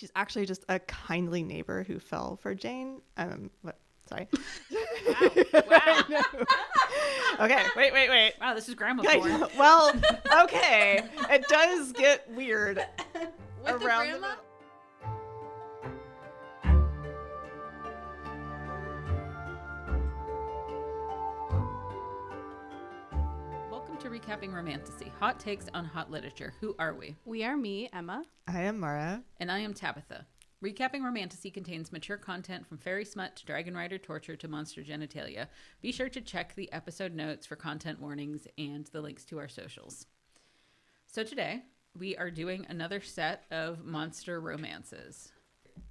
She's actually just a kindly neighbor who fell for Jane. Sorry. Wow. Okay, wait. Wow, this is grandma porn. Well, okay. It does get weird With the around grandma? Welcome to Recapping Romantasy, hot takes on hot literature. Who are we? We are me, Emma. I am Maura. And I am Tabitha. Recapping Romantasy contains mature content from fairy smut to dragon rider torture to monster genitalia. Be sure to check the episode notes for content warnings and the links to our socials. So today, we are doing another set of monster romances.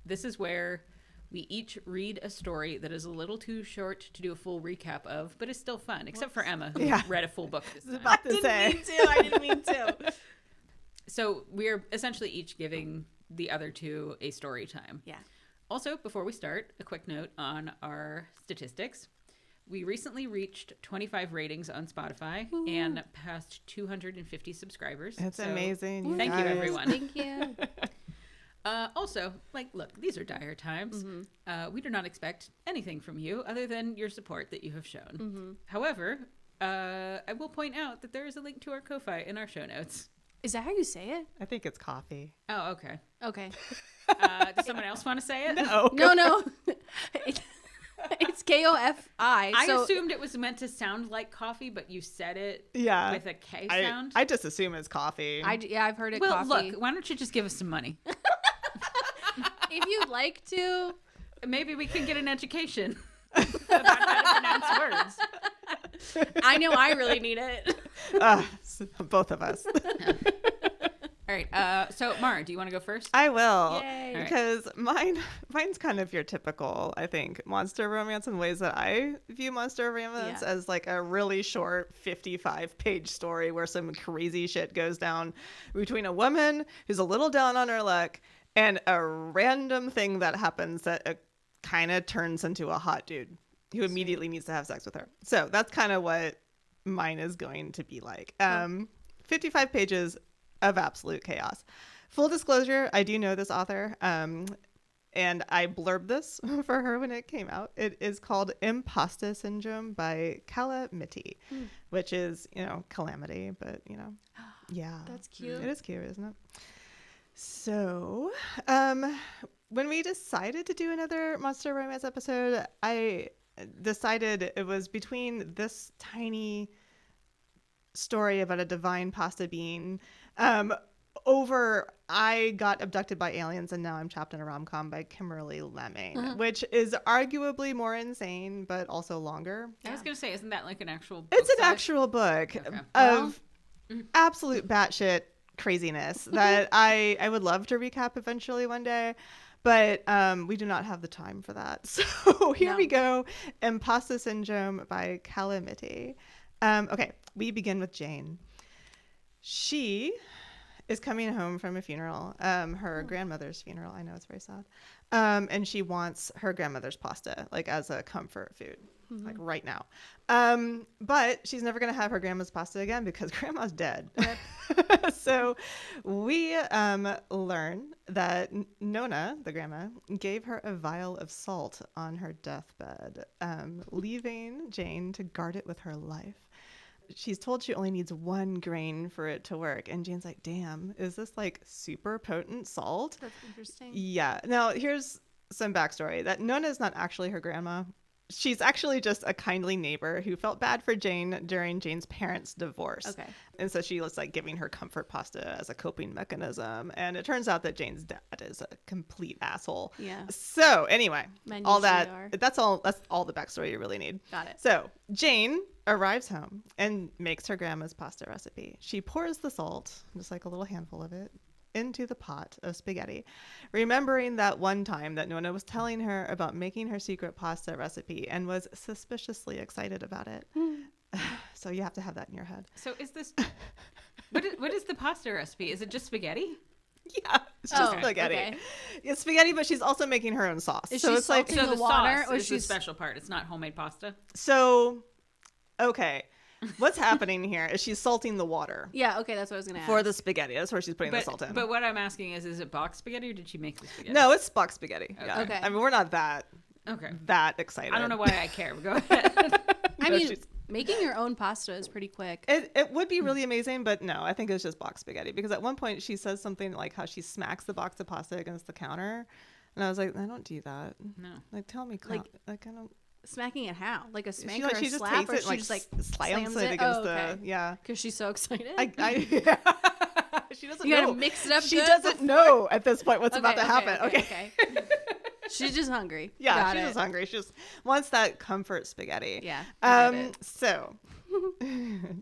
This is where we each read a story that is a little too short to do a full recap of, but is still fun, except for Emma, who read a full book this time. About to say. I didn't mean to. So we're essentially each giving the other two a story time. Yeah. Also, before we start, a quick note on our statistics. We recently reached 25 ratings on Spotify and passed 250 subscribers. It's So amazing. Thank you, guys. everyone. Thank you. Also, look, these are dire times. We do not expect anything from you other than your support that you have shown. However, I will point out that there is a link to our Ko-Fi in our show notes. Is that how you say it? I think it's coffee. Oh, okay. Okay. Does someone else want to say it? No. No. It's K-O-F-I. I so assumed it was meant to sound like coffee, but you said it Yeah. with a K sound. I just assume it's coffee. I've heard it well, coffee. look, why don't you just give us some money? If you'd like to. Maybe we can get an education about how to pronounce words. I know I really need it. Both of us. All right. So, Mara, do you want to go first? I will. Yay. Because mine's kind of your typical, I think, monster romance in ways that I view monster romance as like a really short 55-page story where some crazy shit goes down between a woman who's a little down on her luck and a random thing that happens that kind of turns into a hot dude who immediately needs to have sex with her. So that's kind of what mine is going to be like. 55 pages of absolute chaos. Full disclosure, I do know this author, and I blurbed this for her when it came out. It is called Impasta Syndrome by Calla, Myttie, which is, calamity, but, yeah. That's cute. It is cute, isn't it? So, when we decided to do another monster romance episode, I decided it was between this tiny story about a divine pasta bean over I got abducted by aliens and now I'm trapped in a rom-com by Kimberly Lemming, which is arguably more insane but also longer. I was going to say, isn't that like an actual book? It's an size? actual book Okay. of absolute batshit craziness that I would love to recap eventually one day. But we do not have the time for that. So here we go. Impasta Syndrome by Calla, Myttie. Okay, we begin with Jane. She is coming home from a funeral, her grandmother's funeral. I know, it's very sad. And she wants her grandmother's pasta, like as a comfort food, like right now. But she's never going to have her grandma's pasta again because grandma's dead. So we learn that Nona, the grandma, gave her a vial of salt on her deathbed, leaving Jane to guard it with her life. She's told she only needs 1 grain for it to work. And Jane's like, damn, is this like super potent salt? That's interesting. Yeah. Now, here's some backstory that Nona is not actually her grandma. She's actually just a kindly neighbor who felt bad for Jane during Jane's parents' divorce. Okay. And so she was like giving her comfort pasta as a coping mechanism. And it turns out that Jane's dad is a complete asshole. Yeah. So anyway, Men all usually that, are. that's all the backstory you really need. Got it. So Jane arrives home and makes her grandma's pasta recipe. She pours the salt, just like a little handful of it, into the pot of spaghetti, remembering that one time that Nona was telling her about making her secret pasta recipe and was suspiciously excited about it. So you have to have that in your head. So is this... what is the pasta recipe? Is it just spaghetti? Yeah, it's just Oh, spaghetti. okay. It's spaghetti, but she's also making her own sauce. Is so she it's like, salting So the the water, sauce or is the she's- special part. It's not homemade pasta? so, okay. what's happening here is she's salting the water Yeah, okay, that's what I was gonna ask. for the spaghetti. That's where she's putting the salt in. But what I'm asking is it box spaghetti or did she make the spaghetti? No, it's box spaghetti. Yeah. Okay. I mean, we're not that excited. I don't know why I care, but go ahead. I No, mean, she's- making your own pasta is pretty quick. It would be really amazing, but no, I think it's just box spaghetti. Because at one point she says something like how she smacks the box of pasta against the counter. And I was like, I don't do that. No. Like, tell me, Like, I don't. Smacking it how? Like a smack She, or like, a she just slap, takes or it, she like, just like slams slams it against okay. yeah. Because she's so excited. Yeah. She doesn't You know. gotta mix it up. She good doesn't before- know at this point what's about to happen. Okay. She's just hungry. Yeah, Got she's it. just hungry. She just wants that comfort spaghetti. Yeah. I get it. So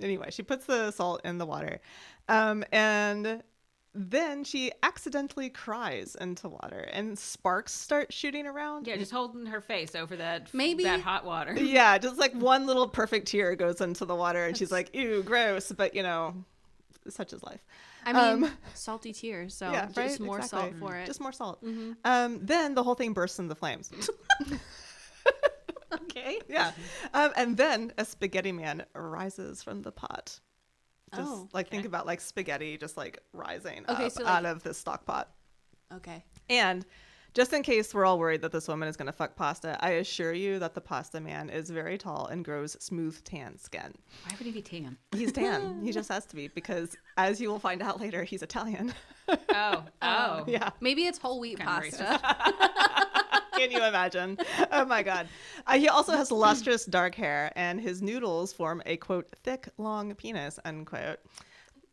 anyway, she puts the salt in the water. And then she accidentally cries into water and sparks start shooting around. Yeah, just holding her face over that Maybe- that hot water. Yeah, just like one little perfect tear goes into the water and she's like, ew, gross. But such is life. I mean, salty tears. So Yeah, just right? more Exactly. salt for it. Just more salt. Mhm. Then the whole thing bursts into flames. Okay. Yeah. And then a spaghetti man rises from the pot. Just think about like spaghetti just like rising up so, out of this stock pot. Okay. And just in case we're all worried that this woman is going to fuck pasta, I assure you that the pasta man is very tall and grows smooth tan skin. Why would he be tan? He's tan. He just has to be because, as you will find out later, he's Italian. Oh. Yeah. Maybe it's whole wheat Kinda pasta. Can you imagine? Oh my God. He also has lustrous dark hair and his noodles form a quote, thick, long penis, unquote.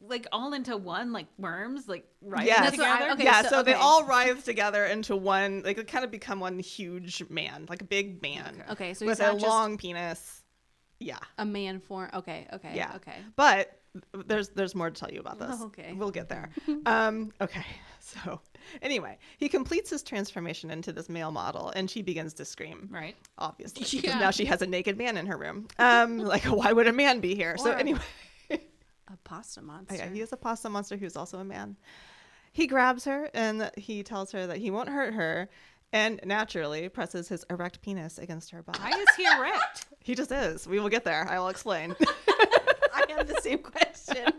Like all into one, like worms, like right Yeah. That's what I- together. okay, Yeah, so- so they okay. all writhe together into one, like they kind of become one huge man, like a big man. Okay, so with he's a not just long penis. Yeah. a man form. Okay. Yeah. Okay. But there's more to tell you about this. Oh, okay. We'll get there. Okay. So anyway, he completes his transformation into this male model and she begins to scream. Right. Obviously. Because Yeah. now she has a naked man in her room. Like why would a man be here? So Or- anyway. A pasta monster. Yeah, he is a pasta monster who's also a man. He grabs her and he tells her that he won't hurt her and naturally presses his erect penis against her body. Why is he erect? He just is. We will get there. I will explain. I have the same question.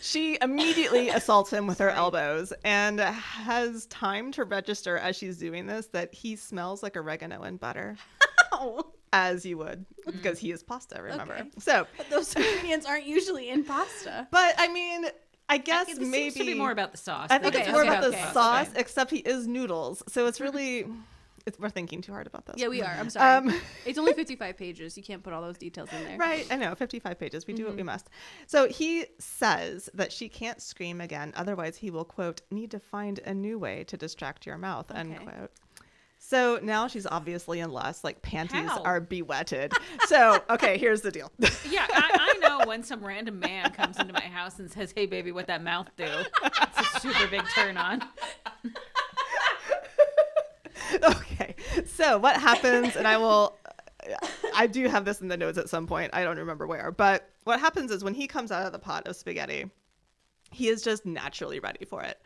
She immediately assaults him with her elbows and has time to register as she's doing this that he smells like oregano and butter. Oh, As you would, because he is pasta, remember? Okay. So, but those ingredients aren't usually in pasta. but I mean, I guess It maybe seems to be more about the sauce. I think than it's Okay, more okay, about the okay. sauce, Okay. except he is noodles. So it's really, we're thinking too hard about this. Yeah, we are. I'm sorry. Um, It's only 55 pages. You can't put all those details in there. Right, I know, 55 pages. We do what we must. So he says that she can't scream again, otherwise he will, quote, need to find a new way to distract your mouth, unquote. So now she's obviously in lust, like panties How? are bewetted. So, okay, here's the deal. Yeah, I know when some random man comes into my house and says, "Hey, baby, what that mouth do?" It's a super big turn on. Okay, so what happens, and I do have this in the notes at some point. I don't remember where, but what happens is when he comes out of the pot of spaghetti, he is just naturally ready for it.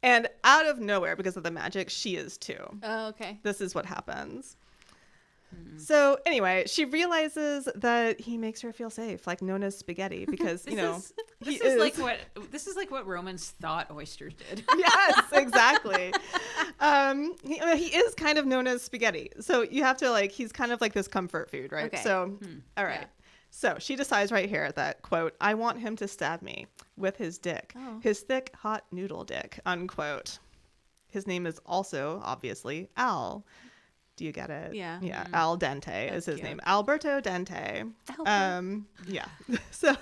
And out of nowhere, because of the magic, she is too. Oh, okay. This is what happens. So anyway, she realizes that he makes her feel safe, like known as spaghetti, because This he is like what Romans thought oysters did. Yes, exactly. He is kind of known as spaghetti, so you have to he's kind of like this comfort food, right? Okay. So, all right. Yeah. So she decides right here that, quote, I want him to stab me with his dick, his thick, hot noodle dick, unquote. His name is also, obviously, Al. Do you get it? Yeah. Yeah. Al Dente That's is his cute. name. Alberto Dente. Albert. Yeah. So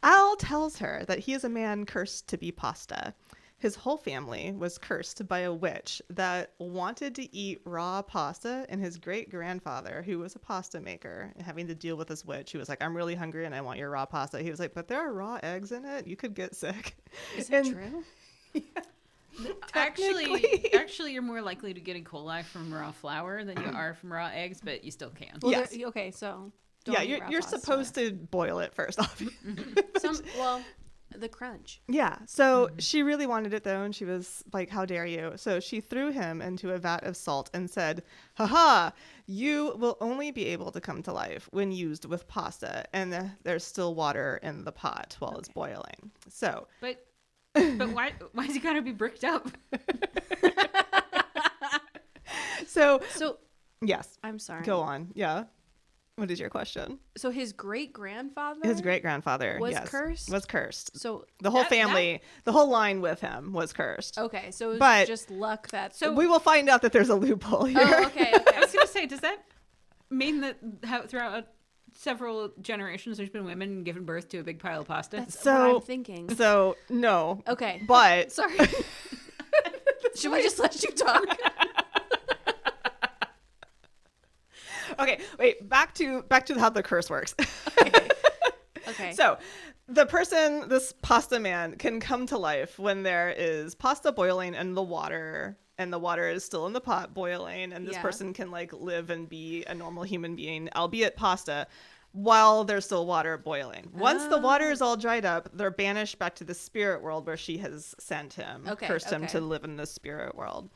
Al tells her that he is a man cursed to be pasta. His whole family was cursed by a witch that wanted to eat raw pasta, and his great-grandfather, who was a pasta maker, having to deal with this witch who was like, I'm really hungry and I want your raw pasta. He was like, but there are raw eggs in it. You could get sick. Is it true? Actually, you're more likely to get E. coli from raw flour than you are from raw eggs, but you still can. Well, Yes. okay, so Yeah, you're supposed to boil it first off. The crunch. Yeah. So she really wanted it though, and she was like, "How dare you?" So she threw him into a vat of salt and said, "Haha, you will only be able to come to life when used with pasta, and there's still water in the pot while it's boiling." So, but why is he gotta be bricked up? so yes. I'm sorry. Go on. Yeah. What is your question? So his great-grandfather? His great-grandfather was cursed? Was cursed. So the whole family, the whole line with him was cursed. okay, so it was But just luck that... So we will find out that there's a loophole here. Oh, okay. I was gonna say, does that mean that throughout several generations there's been women giving birth to a big pile of pasta? That's So- what I'm thinking. So, no. Okay. But Sorry. Should we just let you talk? okay, wait, back to how the curse works. Okay. So, this pasta man can come to life when there is pasta boiling in the water, and the water is still in the pot boiling, and this person can like live and be a normal human being, albeit pasta, while there's still water boiling. Once the water is all dried up, they're banished back to the spirit world where she has sent him, cursed him to live in the spirit world.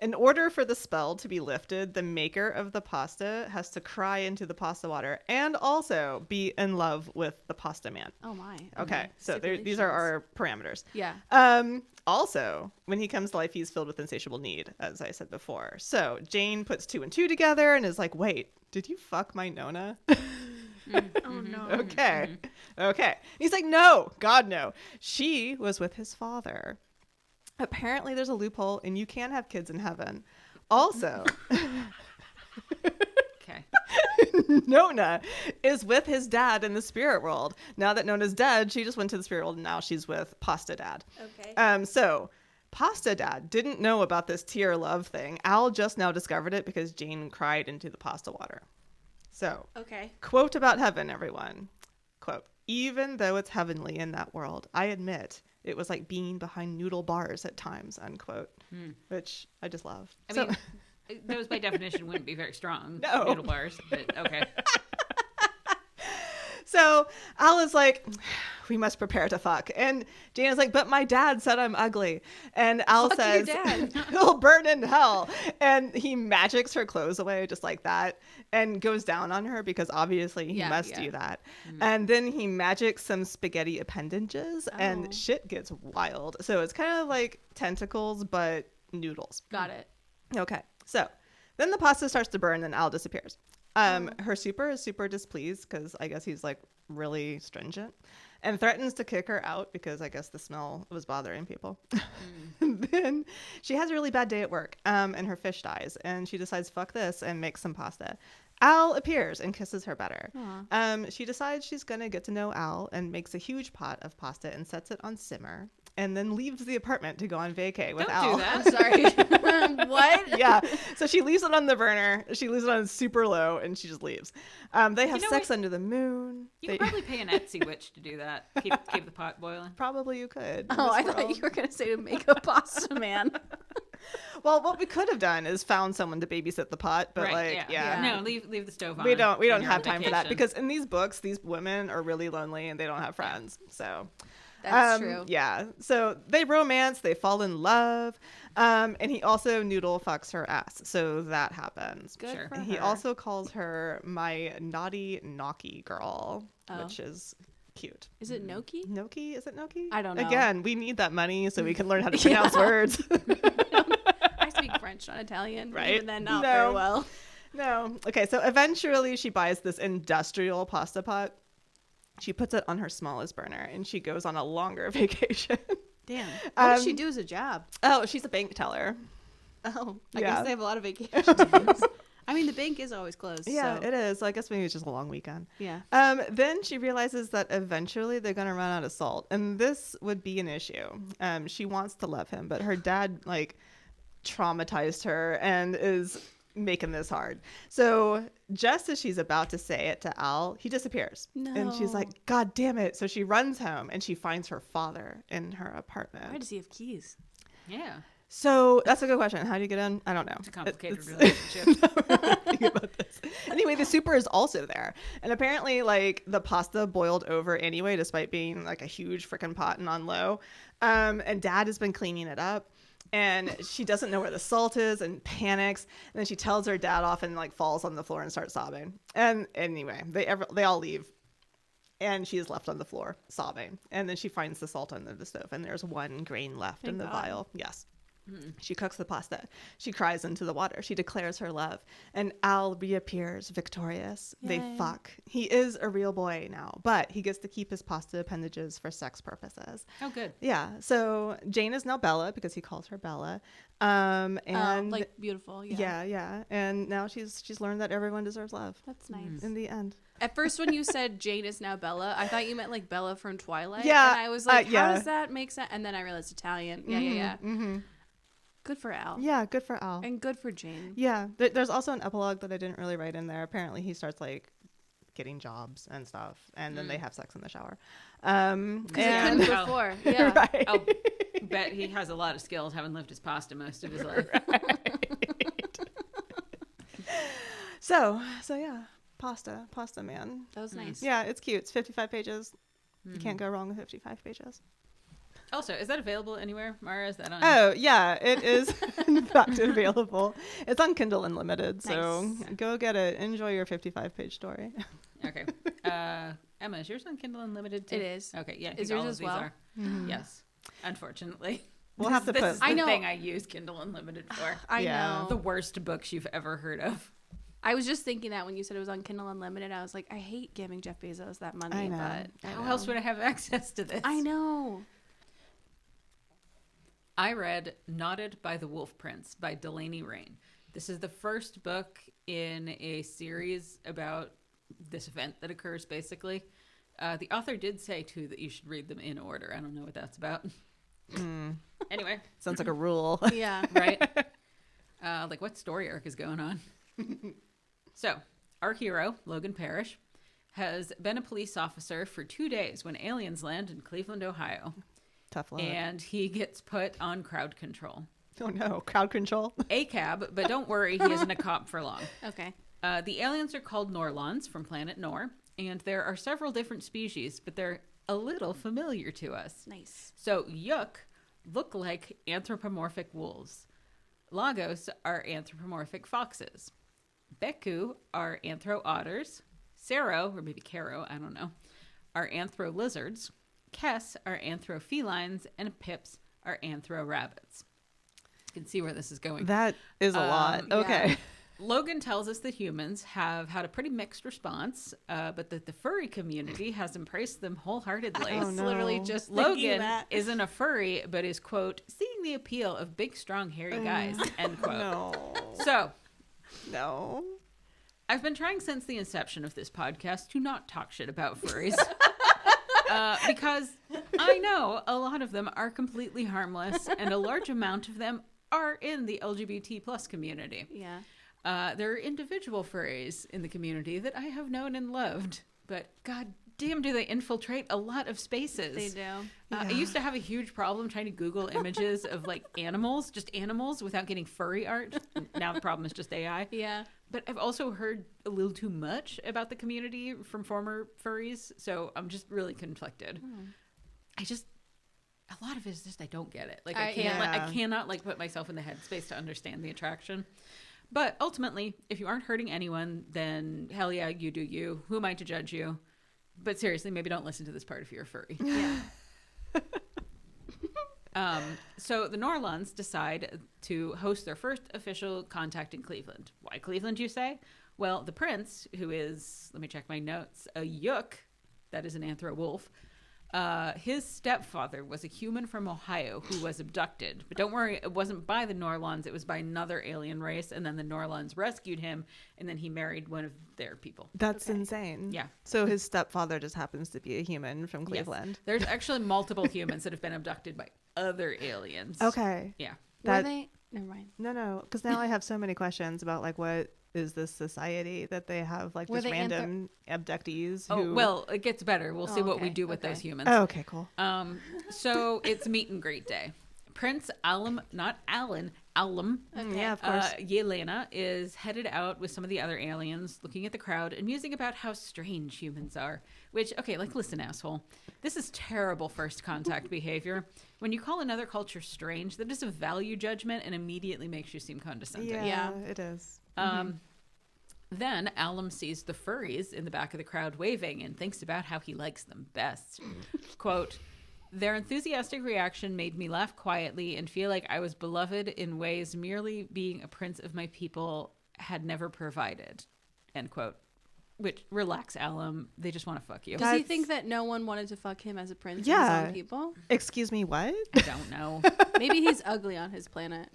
In order for the spell to be lifted, the maker of the pasta has to cry into the pasta water and also be in love with the pasta man. Oh my. Okay, so these are our parameters. Yeah. Also, when he comes to life, he's filled with insatiable need, as I said before. So Jane puts 2 and 2 together and is like, "Wait, did you fuck my Nona?" Oh no. Okay. Okay. He's like, "No, God, no. She was with his father. Apparently there's a loophole and you can have kids in heaven. Also, Okay. Nona is with his dad in the spirit world. Now that Nona's dead, she just went to the spirit world and now she's with Pasta Dad." Okay. So Pasta Dad didn't know about this tier love thing. Al just now discovered it because Jane cried into the pasta water. So, Okay. quote about heaven, everyone. Quote, "Even though it's heavenly in that world, I admit it was like being behind noodle bars at times," unquote, which I just love. I mean, those by definition wouldn't be very strong. No. Noodle bars, but okay. So Al is like, "We must prepare to fuck." And Jane is like, "But my dad said I'm ugly." And Al Fuck says, your dad. "He'll burn in hell." And he magics her clothes away just like that and goes down on her because obviously he must do that. And then he magics some spaghetti appendages and shit gets wild. So it's kind of like tentacles, but noodles. Got it. Okay. So then the pasta starts to burn and Al disappears. Her super is super displeased because I guess he's like really stringent and threatens to kick her out because I guess the smell was bothering people. Then she has a really bad day at work and her fish dies and she decides, fuck this, and makes some pasta. Al appears and kisses her better. She decides she's going to get to know Al and makes a huge pot of pasta and sets it on simmer and then leaves the apartment to go on vacay with Al. Don't do that. I'm sorry. What? Yeah. So she leaves it on the burner. She leaves it on super low and she just leaves. They have sex under the moon. You could probably pay an Etsy witch to do that. Keep the pot boiling. Probably you could. Oh, I thought you were going to say to make a pasta man. Well, what we could have done is found someone to babysit the pot, but No, leave the stove on. we don't when you're have on time for that vacation. because in these books, these women are really lonely and they don't have friends. So That's true. Yeah. So they romance, they fall in love. And he also noodle fucks her ass. So that happens. Good Sure. for And he her. also calls her my naughty Noki girl, which is cute. Is it Noki? Noki? Is it Noki? I don't know. Again, we need that money so we can learn how to pronounce words. I speak French, not Italian. Right? Even then, not No. very well. No. Okay, so eventually she buys this industrial pasta pot. She puts it on her smallest burner and she goes on a longer vacation. Damn. What does she do as a job? Oh, she's a bank teller. Oh, I Yeah. guess they have a lot of vacations. I mean, the bank is always closed. Yeah, so. it is. So I guess maybe it's just a long weekend. Yeah. Then she realizes that eventually they're going to run out of salt. And this would be an issue. She wants to love him, but her dad, like, traumatized her and is making this hard. So just as she's about to say it to Al, he disappears. And she's No. like, God damn it. So she runs home and she finds her father in her apartment. Why does he have keys? Yeah. So that's a good question. How do you get in? I don't know. It's a complicated It's relationship. thinking about this. Anyway, the super is also there. And apparently, like, the pasta boiled over anyway, despite being like a huge freaking pot and on low. And Dad has been cleaning it up. And she doesn't know where the salt is and panics. And then she tells her dad off and like falls on the floor and starts sobbing. And anyway, they all leave. And she is left on the floor sobbing. And then she finds the salt under the stove. And there's one grain left in the vial. Yes. She cooks the pasta. She cries into the water. She declares her love. And Al reappears victorious. Yay. They fuck. He is a real boy now, but he gets to keep his pasta appendages for sex purposes. Oh, good. Yeah. So Jane is now Bella because he calls her Bella. And like beautiful. Yeah. yeah. And now she's learned that everyone deserves love That's nice. in the end. At first, when you said Jane is now Bella, I thought you meant like Bella from Twilight. Yeah, And I was like, yeah. how does that make sense? And then I realized Italian. Yeah. Mm-hmm. Good for Al. Yeah, good for Al. And good for Jane. Yeah, there's also an epilogue that I didn't really write in there. Apparently, he starts like getting jobs and stuff, and then they have sex in the shower. And Couldn't before. Yeah. right. I'll bet he has a lot of skills, having lived his pasta most of his life. So yeah, pasta man. That was nice. Yeah, it's cute. It's 55 pages. You can't go wrong with 55 pages. Also, is that available anywhere, Maura? Is that on? Oh yeah, it is in fact available. It's on Kindle Unlimited, so go get it. Enjoy your 55-page story. Okay. Emma, is yours on Kindle Unlimited too? It is. Okay, yeah. I Is think yours all as of these well? are. Yes. Unfortunately. We'll have to this put. is the I know. thing I use Kindle Unlimited for. I Yeah. know. The worst books you've ever heard of. I was just thinking that when you said it was on Kindle Unlimited, I was like, I hate giving Jeff Bezos that money. I know. But How else would I have access to this? I know. I read Knotted by the Wolf Prince by Delaney Rain. This is the first book in a series about this event that occurs, basically. The author did say, too, that you should read them in order. I don't know what that's about. Anyway. Sounds like a rule. Yeah. Right? Like, what story arc is going on? So, our hero, Logan Parrish, has been a police officer for 2 days when aliens land in Cleveland, Ohio. Tough luck. And he gets put on crowd control. Oh no, crowd control. A cab, but don't worry, he isn't a cop for long. Okay. The aliens are called Norlons from planet Nor, and there are several different species, but they're a little familiar to us. Nice. So, Yuk look like anthropomorphic wolves. Lagos are anthropomorphic foxes. Beku are anthro otters. Sero, or maybe Caro, I don't know, are anthro lizards. Kess are anthro felines, and Pips are anthro rabbits. You can see where this is going. That is a lot. yeah. Okay. Logan tells us that humans have had a pretty mixed response, but that the furry community has embraced them wholeheartedly. I was literally just thinking Logan that. isn't a furry, but is, quote, seeing the appeal of big, strong, hairy guys, end quote. No. So, No. I've been trying since the inception of this podcast to not talk shit about furries. Because I know a lot of them are completely harmless, and a large amount of them are in the LGBT plus community. Yeah. There are individual furries in the community that I have known and loved, but god damn do they infiltrate a lot of spaces. They do. I used to have a huge problem trying to Google images of like animals, just animals, without getting furry art. Now the problem is just AI. Yeah. But I've also heard a little too much about the community from former furries, so I'm just really conflicted. A lot of it is just I don't get it. Like I cannot like put myself in the headspace to understand the attraction. But ultimately, if you aren't hurting anyone, then hell yeah, you do you. Who am I to judge you? But seriously, maybe don't listen to this part if you're a furry. Yeah. So the Norlons decide to host their first official contact in Cleveland. Why Cleveland, you say? Well, the prince, who is, let me check my notes, a Yuk, that is an anthro wolf, his stepfather was a human from Ohio who was abducted. But don't worry, it wasn't by the Norlons, it was by another alien race, and then the Norlons rescued him, and then he married one of their people. That's insane. Yeah. So his stepfather just happens to be a human from Cleveland. Yes. There's actually multiple humans that have been abducted by other aliens. Okay. Yeah. Were they? Never mind. No, because now I have so many questions about like what is this society that they have like Were just they random abductees Oh, who... well, it gets better. We'll see what we okay, do with okay. those humans. Oh, okay, cool. So it's meet and greet day. Prince Alum, not Alan, Alum. Okay. Yeah, of course. Yelena is headed out with some of the other aliens, looking at the crowd and musing about how strange humans are. Which, okay, like, listen, asshole. This is terrible first contact behavior. When you call another culture strange, that is a value judgment and immediately makes you seem condescending. Yeah, it is. Then Alum sees the furries in the back of the crowd waving and thinks about how he likes them best. Quote, their enthusiastic reaction made me laugh quietly and feel like I was beloved in ways merely being a prince of my people had never provided. End quote. Which, relax, Alum. They just want to fuck you. Does he think that no one wanted to fuck him as a prince of his Yeah. own people? Excuse me, what? I don't know. Maybe he's ugly on his planet.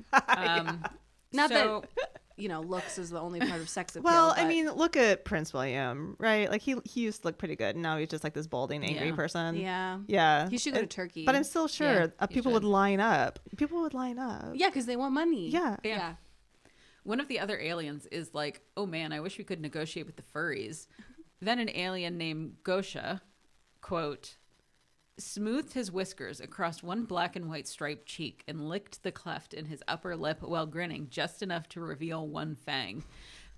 Not So- that, looks is the only part of sex appeal. Well, I but- mean, look at Prince William, right? Like he used to look pretty good, and now he's just like this balding, angry Yeah. person. Yeah. Yeah. He should go to Turkey. But I'm still sure Yeah, he people would should. line up. People would line up. Yeah, because they want money. Yeah. Yeah. One of the other aliens is like, oh man, I wish we could negotiate with the furries. Then an alien named Gosha, quote, smoothed his whiskers across one black and white striped cheek and licked the cleft in his upper lip while grinning just enough to reveal one fang.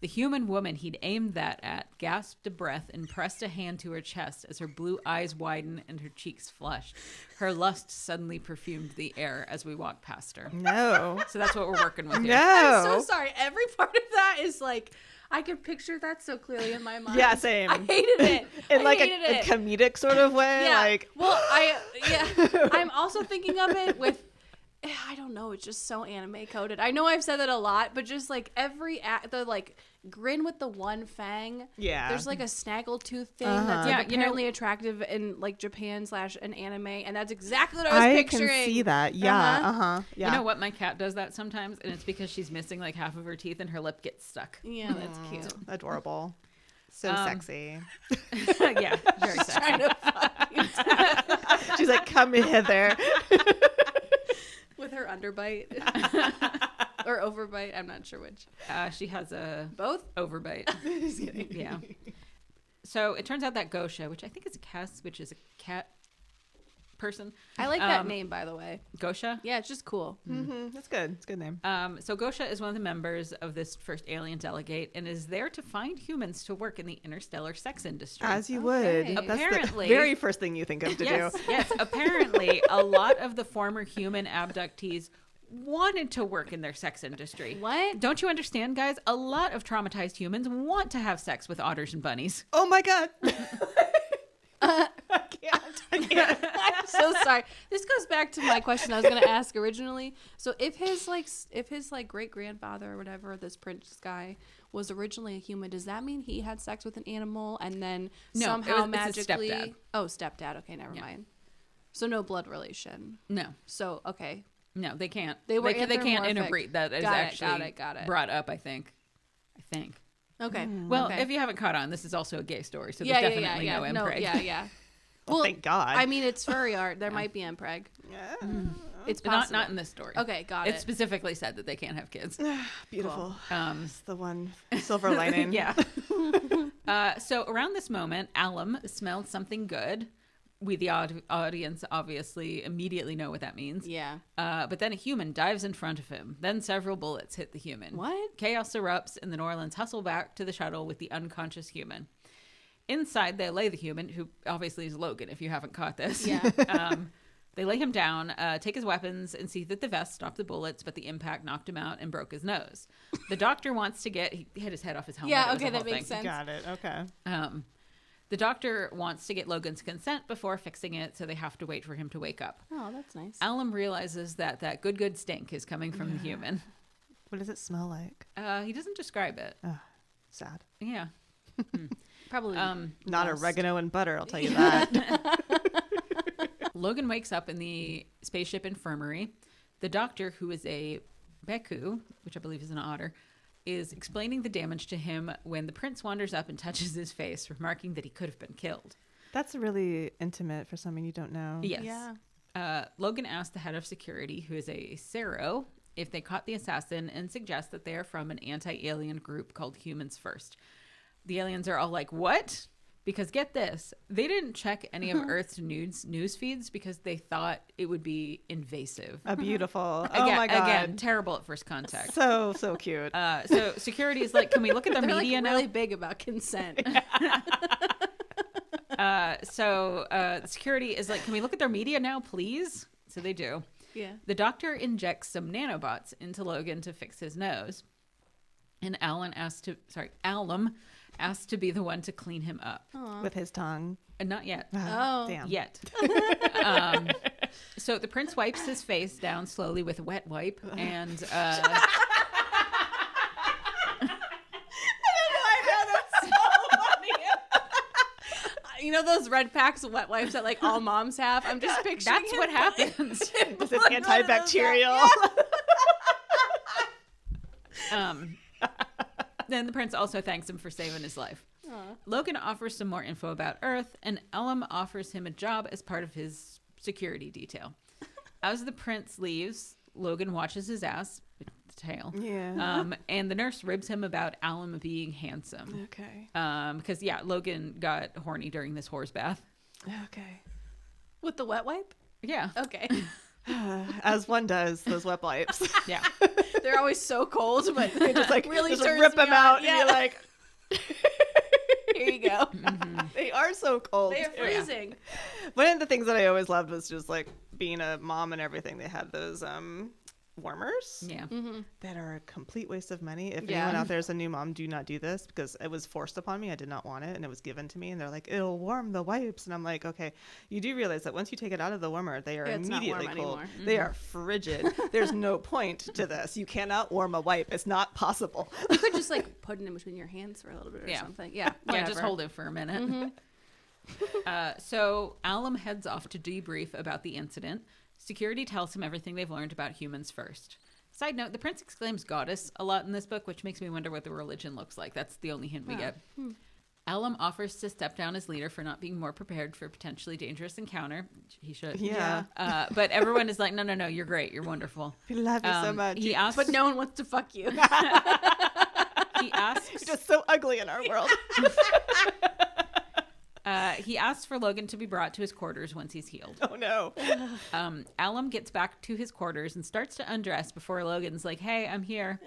The human woman he'd aimed that at gasped a breath and pressed a hand to her chest as her blue eyes widened and her cheeks flushed. Her lust suddenly perfumed the air as we walked past her. No. So that's what we're working with here. I'm so No. sorry. Every part of that is like, I could picture that so clearly in my mind. Yeah, same. I hated it. In I like hated a it. comedic sort of way. Yeah. Like Well, I'm also thinking of it with, I don't know, it's just so anime coded. I know I've said that a lot, but just like the like grin with the one fang. Yeah. There's like a snaggletooth thing Uh-huh. that's Yeah, like you know- apparently attractive in like Japan / an anime, and that's exactly what I was I picturing. can see that. Yeah. Uh-huh. Yeah. You know what? My cat does that sometimes, and it's because she's missing like half of her teeth and her lip gets stuck. Yeah, that's cute. Adorable. So Um, sexy. Yeah, very sexy. She's like, come hither. With her underbite or overbite, I'm not sure which. She has a Both? overbite. Yeah. So it turns out that Gosha, which I think is a Cass, which is a cat person. I like that name, by the way. Gosha. Yeah, it's just cool. That's good. It's a good name. So Gosha is one of the members of this first alien delegate and is there to find humans to work in the interstellar sex industry. As you Okay. would. That's Apparently- the very first thing you think of to Yes, do. yes. Apparently, a lot of the former human abductees wanted to work in their sex industry. What? Don't you understand, guys? A lot of traumatized humans want to have sex with otters and bunnies. Oh my god. I can't. I'm so sorry. This goes back to my question I was going to ask originally. So if his great grandfather or whatever, this prince guy, was originally a human, does that mean he had sex with an animal and then No, somehow it's his magically? stepdad. Oh, stepdad. Okay, never mind. So no blood relation. No, So okay. no, they can't. They were they can't anthropomorphic. interbreed. That is Got it, actually got it. brought up, I think. Okay. Well, okay. if you haven't caught on, this is also a gay story, so yeah, there's yeah, definitely yeah, no yeah. No, impreg. yeah. Well, thank God. I mean, it's furry art. There might be impreg. Yeah. It's But possible. not in this story. Okay, got It it. specifically said that they can't have kids. Beautiful. Um, It's the one silver lining. yeah. So around this moment, Alum smelled something good. We, the audience, obviously immediately know what that means. Yeah. But then a human dives in front of him. Then several bullets hit the human. What? Chaos erupts, and the Norlands hustle back to the shuttle with the unconscious human. Inside, they lay the human, who obviously is Logan, if you haven't caught this. Yeah. They lay him down, take his weapons, and see that the vest stopped the bullets, but the impact knocked him out and broke his nose. The doctor wants to he hit his head off his helmet. Yeah, It was a okay, that whole makes thing. sense. Got it. Okay. The doctor wants to get Logan's consent before fixing it, so they have to wait for him to wake up. Oh, that's nice. Alum realizes that good stink is coming from the human. What does it smell like? He doesn't describe it. Sad. Yeah. Probably. Not dust. oregano and butter, I'll tell you that. Logan wakes up in the spaceship infirmary. The doctor, who is a Beku, which I believe is an otter, is explaining the damage to him when the prince wanders up and touches his face, remarking that he could have been killed. That's really intimate for someone you don't know. Yes. Yeah. Logan asked the head of security, who is a Cero, if they caught the assassin and suggests that they are from an anti-alien group called Humans First. The aliens are all like, what? Because get this, they didn't check any of Earth's news feeds because they thought it would be invasive. Beautiful. Again, Oh my God. Again, terrible at first contact. So cute. So security is like, can we look at their They're media like now? really big about consent. Security is like, can we look at their media now, please? So they do. Yeah. The doctor injects some nanobots into Logan to fix his nose. And Alum asked to be the one to clean him up. With his tongue. Not yet. Oh. Damn. Yet. So the prince wipes his face down slowly with a wet wipe and You know those red packs of wet wipes that like all moms have? I'm just picturing that's what happens. Is it antibacterial? Then the prince also thanks him for saving his life. Logan offers some more info about Earth, and Alum offers him a job as part of his security detail. As the prince leaves, Logan watches his ass, the tail. Yeah. And the nurse ribs him about Alum being handsome. Okay. Because, Logan got horny during this horse bath. Okay. With the wet wipe? Yeah. Okay. As one does, those wet wipes. Yeah. They're always so cold, but They just like really just turns rip me them on. out, Yeah. and you're like, here you go. they are so cold. They're too. freezing. One of the things that I always loved was just like being a mom and everything. They had those warmers Yeah. that are a complete waste of money. If Yeah. anyone out there is a new mom, do not do this because it was forced upon me. I did not want it, and it was given to me. And they're like, "It'll warm the wipes," and I'm like, "Okay." You do realize that once you take it out of the warmer, they are It's not immediately warm cold. anymore. They are frigid. There's no point to this. You cannot warm a wipe. It's not possible. You could just like put it in between your hands for a little bit or Yeah. something. Yeah. Yeah, just whatever. hold it for a minute. So Alum heads off to debrief about the incident. Security tells him everything they've learned about humans first. Side note, the prince exclaims goddess a lot in this book, which makes me wonder what the religion looks like. That's the only hint we get. Alum offers to step down as leader for not being more prepared for a potentially dangerous encounter. He should. Yeah. But everyone is like, no, you're great. You're wonderful. We love you so much. He asks, But no one wants to fuck you. he asks You're just so ugly in our world. He asks for Logan to be brought to his quarters once he's healed. Oh no. Alum gets back to his quarters and starts to undress before Logan's like, "Hey, I'm here."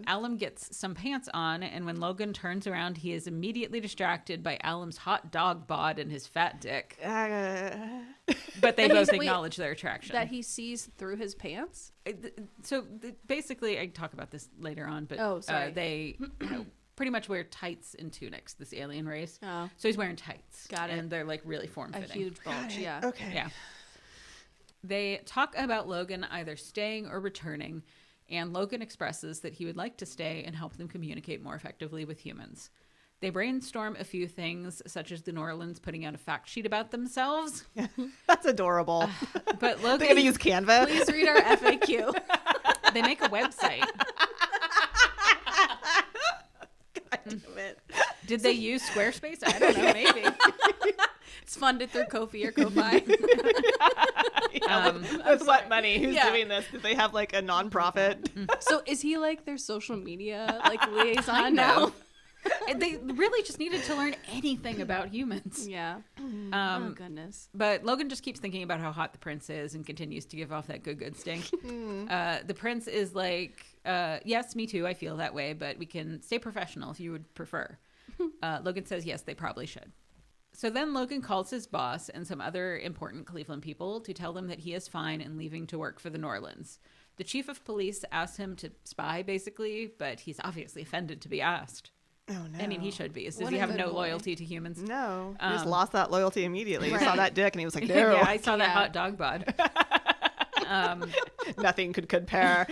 Alum gets some pants on, and when Logan turns around, he is immediately distracted by Alum's hot dog bod and his fat dick. But they And both he's- wait, acknowledge their attraction. That he sees through his pants? So basically, I talk about this later on, but Oh, sorry. they pretty much wear tights and tunics, this alien race. Oh. So he's wearing tights. Got it. And they're like really A form-fitting. huge bulge, yeah. Okay. Yeah. They talk about Logan either staying or returning, and Logan expresses that he would like to stay and help them communicate more effectively with humans. They brainstorm a few things, such as the Norlands putting out a fact sheet about themselves. That's adorable. But They're Logan, gonna use Canva. Please read our FAQ. they make a website. Damn it. Did they use Squarespace? I don't know, maybe. It's funded through Ko-fi or Ko-fi. With what money? Who's Yeah. doing this? Did they have like a nonprofit? So is he like their social media like liaison Kind now? of. And they really just needed to learn anything about humans. Yeah. Oh goodness. But Logan just keeps thinking about how hot the prince is and continues to give off that good stink. The prince is like, yes, me too, I feel that way, but we can stay professional if you would prefer. Logan says yes, they probably should. So then Logan calls his boss and some other important Cleveland people to tell them that he is fine and leaving to work for the Norlands. The chief of police asks him to spy, basically, but he's obviously offended to be asked. Oh no. I mean, he should be. Does What he a have good no boy. loyalty to humans? No. He just Um, lost that loyalty immediately. He saw Right. that dick and he was like, no. Yeah, I saw that Yeah. hot dog bod. Nothing could compare.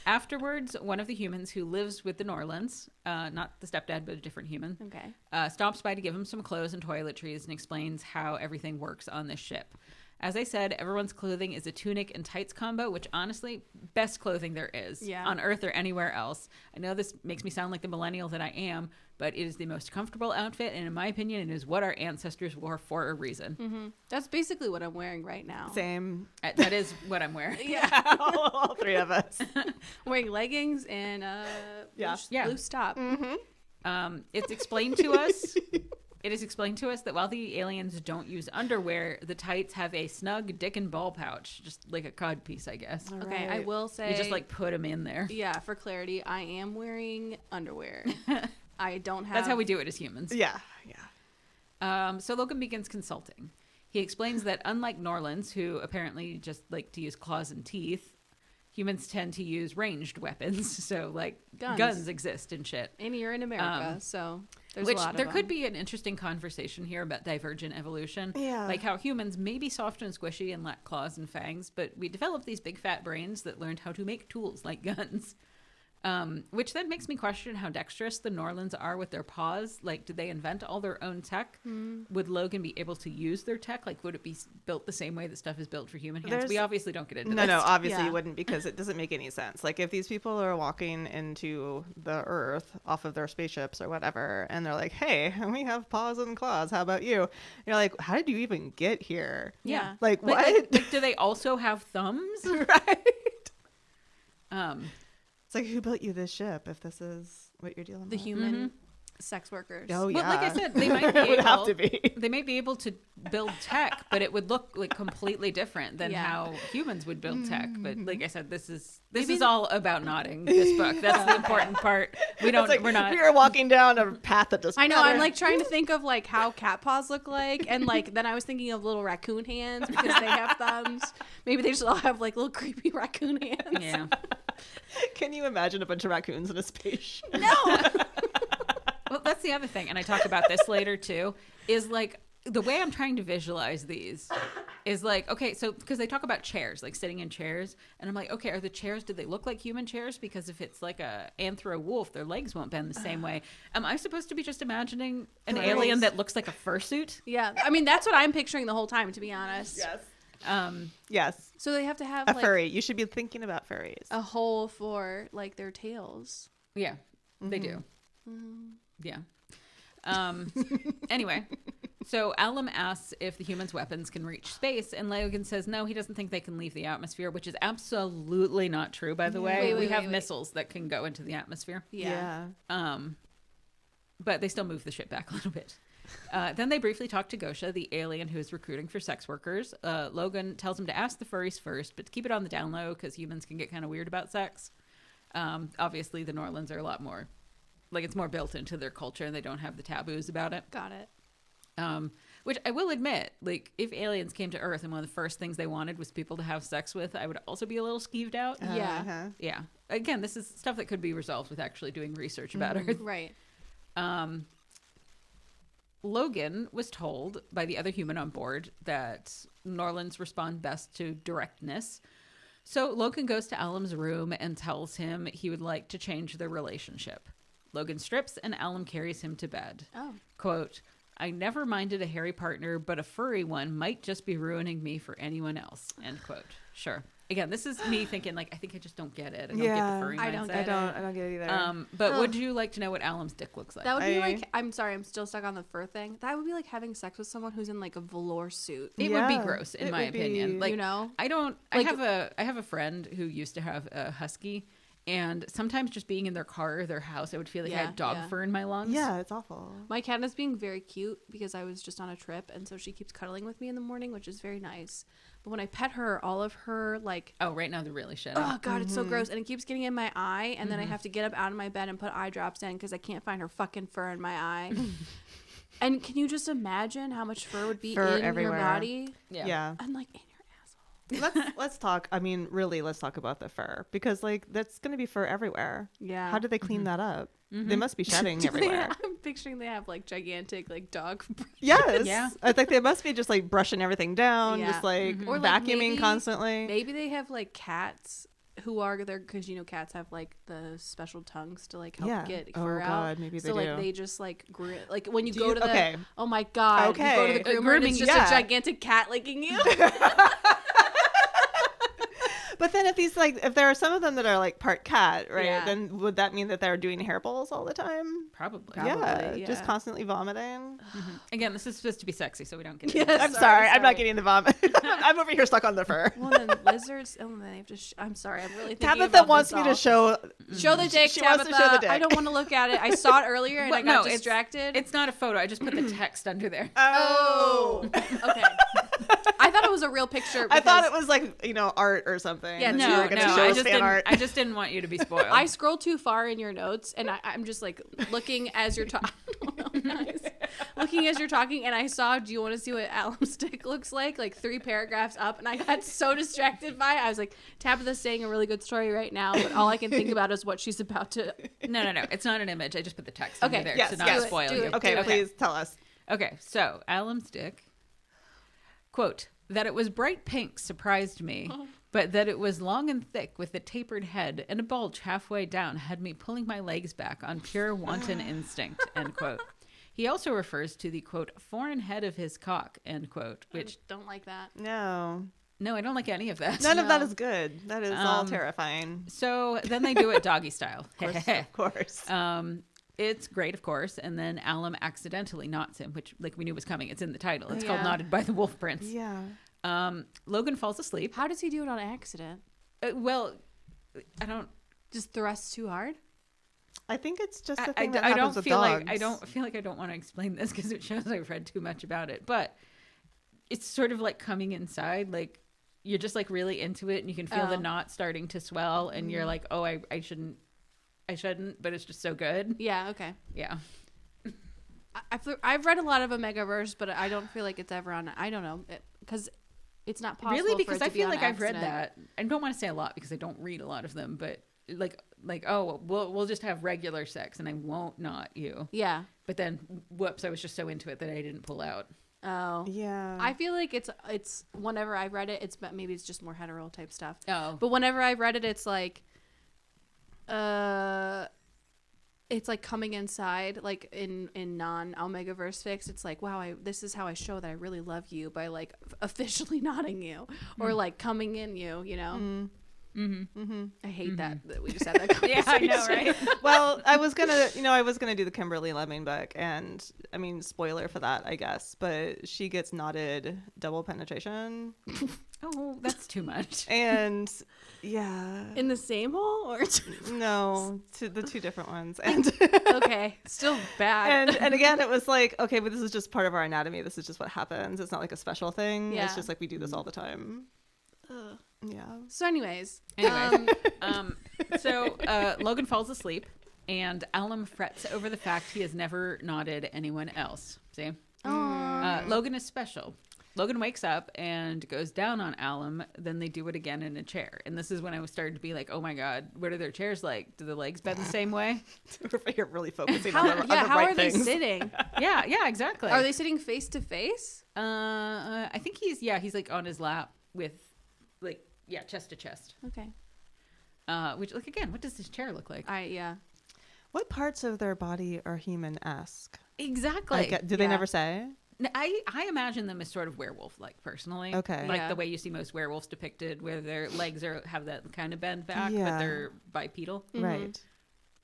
Afterwards, one of the humans who lives with the Norlands, not the stepdad, but a different human, Okay. stops by to give him some clothes and toiletries and explains how everything works on this ship. As I said, everyone's clothing is a tunic and tights combo, which honestly, best clothing there is Yeah. on Earth or anywhere else. I know this makes me sound like the millennial that I am, but it is the most comfortable outfit, and in my opinion, it is what our ancestors wore for a reason. That's basically what I'm wearing right now. Same. That is what I'm wearing. Yeah. All three of us. Wearing leggings and Yeah. loose top. It's explained to us. It is explained to us that while the aliens don't use underwear, the tights have a snug dick and ball pouch, just like a cod piece, I guess. Okay, Right. I will say. You just like put them in there. Yeah, for clarity, I am wearing underwear. I don't have. That's how we do it as humans. Yeah. So Logan begins consulting. He explains that unlike Norlands, who apparently just like to use claws and teeth, humans tend to use ranged weapons. So like guns exist and shit. And you're in America, so there's Which a lot of there them. could be an interesting conversation here about divergent evolution. Yeah. Like how humans may be soft and squishy and lack claws and fangs, but we developed these big fat brains that learned how to make tools like guns. Which then makes me question how dexterous the Norlands are with their paws. Like, did they invent all their own tech? Would Logan be able to use their tech? Like, would it be built the same way that stuff is built for human hands? We obviously don't get into this. No, obviously Yeah. you wouldn't, because it doesn't make any sense. Like, if these people are walking into the Earth off of their spaceships or whatever, and they're like, "Hey, we have paws and claws. How about you?" You're like, "How did you even get here?" Yeah. Like, what? Like, do they also have thumbs? Right. Um, It's like, who built you this ship if this is what you're dealing The with? human sex workers. Oh, yeah. Well, like I said, they might be It would have able- to be. They may be able to build tech, but it would look like completely different than Yeah. how humans would build tech. But like I said, this is Maybe- all about nodding. This book. That's the important part. We don't. It's like, we're not. we are walking down a path that does. I know. I'm like trying to think of like how cat paws look like, and like then I was thinking of little raccoon hands because they have thumbs. Maybe they just all have like little creepy raccoon hands. Yeah. Can you imagine a bunch of raccoons in a spaceship? No. Well, that's the other thing, and I talk about this later too. Is like the way I'm trying to visualize these is like, okay, so because they talk about chairs, like sitting in chairs, and I'm like, okay, are the chairs, do they look like human chairs? Because if it's like a anthro wolf, their legs won't bend the same way. Am I supposed to be just imagining an Furries. alien that looks like a fursuit? Yeah. I mean, that's what I'm picturing the whole time, to be honest. Yes. Um, Yes. So they have to have A like furry. You should be thinking about furries. a hole for like their tails. yeah, they do. Yeah. Anyway, so Alum asks if the humans' weapons can reach space, and Logan says no, he doesn't think they can leave the atmosphere, which is absolutely not true, by the way. Wait, we have wait. missiles that can go into the atmosphere. Yeah. But they still move the ship back a little bit. Then they briefly talk to Gosha, the alien who is recruiting for sex workers. Logan tells him to ask the furries first, but to keep it on the down low because humans can get kind of weird about sex. Obviously, the Norlands are a lot more, like it's more built into their culture and they don't have the taboos about it. Got it. Which I will admit, like if aliens came to Earth and one of the first things they wanted was people to have sex with, I would also be a little skeeved out. Yeah. Uh-huh. Yeah. Again, this is stuff that could be resolved with actually doing research about Earth. Right. Logan was told by the other human on board that Norlands respond best to directness. So Logan goes to Alum's room and tells him he would like to change their relationship. Logan strips and Alum carries him to bed. Oh. Quote, I never minded a hairy partner, but a furry one might just be ruining me for anyone else. End quote. Sure. Again, this is me thinking like, I think I just don't get it. I don't get the furry I don't mindset. get I don't get it either. But would you like to know what Alum's dick looks like? That would be I- like, I'm sorry, I'm still stuck on the fur thing. That would be like having sex with someone who's in like a velour suit. It would be Yeah, gross, in it my would be, opinion. Like, you know? I don't. Like- I have a friend who used to have a husky, and sometimes just being in their car or their house, I would feel like I Yeah, had dog yeah. fur in my lungs. Yeah, it's awful. My cat is being very cute because I was just on a trip, and so she keeps cuddling with me in the morning, which is very nice. But when I pet her, all of her like, Oh, right now they're really shitty. oh god, it's so gross, and it keeps getting in my eye, and then I have to get up out of my bed and put eye drops in because I can't find her fucking fur in my eye. And can you just imagine how much fur would be Fur in everywhere. your body? Yeah. And like in your asshole. let's talk. I mean, really, let's talk about the fur, because like that's gonna be fur everywhere. Yeah. How do they clean that up? They must be shedding Do they everywhere. have- I'm picturing they have like gigantic like dog Yes. Yeah. I think they must be just like brushing everything down, Yeah. just like Or, like, vacuuming maybe- constantly. Maybe they have like cats who are there because you know cats have like the special tongues to like help Yeah. get Oh, fur out. God, maybe they so like do. they just like like when you Do go you- to the okay. oh my god, you go to the Okay. groomer and Grooming, it's just yeah. a gigantic cat licking you. But then if there are some of them that are like part cat, right? Yeah. Then would that mean that they're doing hairballs all the time? Probably. Probably, Just yeah. constantly vomiting. Again, this is supposed to be sexy, so we don't get Yes. I'm sorry, I'm not getting the vomit. I'm over here stuck on the fur. Well, then lizards. Oh, they have to. I'm sorry. I'm really thinking Tabitha about wants this me to all. show. Show the dick, She Tabitha. wants to show the dick. I don't want to look at it. I saw it earlier and Well, I got no, distracted. It's not a photo. I just put the text under there. Oh. Okay. I thought it was a real picture. I thought because it was like art or something. Yeah, that you No, were gonna no, show I us just fan art. I just didn't want you to be spoiled. I scrolled too far in your notes, and I'm just like looking as you're talking. Looking as you're talking, and I saw, do you want to see what Alum's dick looks like? Like 3 paragraphs up, and I got so distracted by it. I was like, Tabitha's saying a really good story right now, but all I can think about is what she's about to. No. It's not an image. I just put the text Okay, under there yes, to not yes. spoil Do you. it. Okay, Okay. please tell us. Okay, so Alum's dick. Quote, that it was bright pink surprised me, but that it was long and thick with a tapered head and a bulge halfway down had me pulling my legs back on pure wanton instinct, end quote. He also refers to the, quote, foreign head of his cock, end quote, which, I don't like that. No. no, I don't like any of that. None of that No. is good. That is all terrifying. So then they do it doggy style. Of course. It's great, of course, and then Alum accidentally knots him, which, like, we knew was coming. It's in the title. It's called Yeah. Knotted by the Wolf Prince. Yeah. Logan falls asleep. How does he do it on accident? Well, I don't. Just thrusts too hard? I think it's just a I thing that don't happens with feel dogs. like I don't feel like I don't want to explain this because it shows I've read too much about it. But it's sort of like coming inside, like you're just like really into it, and you can feel the knot starting to swell, and you're like, oh, I shouldn't, but it's just so good. Yeah, okay. Yeah. I've read a lot of Omegaverse, but I don't feel like it's ever on. I don't know, because it's not possible. Really, for because it to I be feel on like I've read accident. that. I don't want to say a lot because I don't read a lot of them, but like oh, we'll just have regular sex and I won't knot you. Yeah. But then, whoops, I was just so into it that I didn't pull out. Oh. Yeah. I feel like it's whenever I've read it, maybe it's just more hetero type stuff. Oh. But whenever I've read it, it's like, it's like coming inside, like in non-Omegaverse fics. It's like, wow, this is how I show that I really love you by like officially knotting you or like coming in you, you know. I hate that we just had that conversation. Yeah, I know, right? Well, I was gonna do the Kimberly Lemming book, and I mean, spoiler for that, I guess, but she gets knotted double penetration, Oh, that's too much. and yeah, In the same hole or no, the two different ones, and okay, still bad. and again, it was like, okay, but this is just part of our anatomy. This is just what happens. It's not like a special thing. Yeah. It's just like we do this all the time. Ugh. Yeah. So, anyways, So Logan falls asleep, and Alum frets over the fact he has never knotted anyone else. See? Logan is special. Logan wakes up and goes down on Alum. Then they do it again in a chair. And this is when I was starting to be like, oh my God, what are their chairs like? Do the legs bend the same way? You're really focusing how on the how right are they things. sitting? Yeah, exactly. Are they sitting face to face? I think he's like on his lap with chest to chest. Okay. Which, like, again, what does his chair look like? What parts of their body are human-esque? Exactly. Like, do they never say? I imagine them as sort of werewolf-like, personally. Okay. Like Yeah. the way you see most werewolves depicted, where their legs have that kind of bend back, but Yeah. they're bipedal. Right.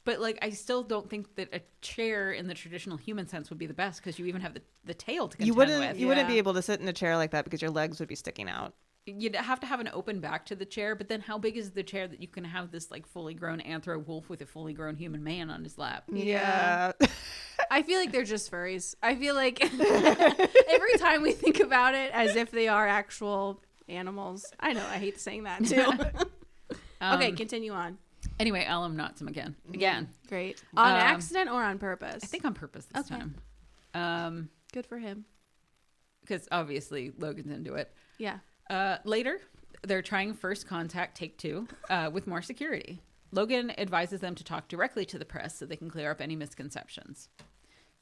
But, like, I still don't think that a chair in the traditional human sense would be the best, because you even have the tail to contend You wouldn't with. you wouldn't be Yeah. able to sit in a chair like that because your legs would be sticking out. You'd have to have an open back to the chair, but then how big is the chair that you can have this, like, fully grown anthro wolf with a fully grown human man on his lap? Yeah. I feel like they're just furries. I feel like every time we think about it as if they are actual animals. I know, I hate saying that too. Okay, continue on. Anyway, Alum knots him again. Great. On accident or on purpose? I think on purpose this time. Good for him. Because obviously Logan's into it. Yeah. Later, they're trying first contact, take 2, with more security. Logan advises them to talk directly to the press so they can clear up any misconceptions.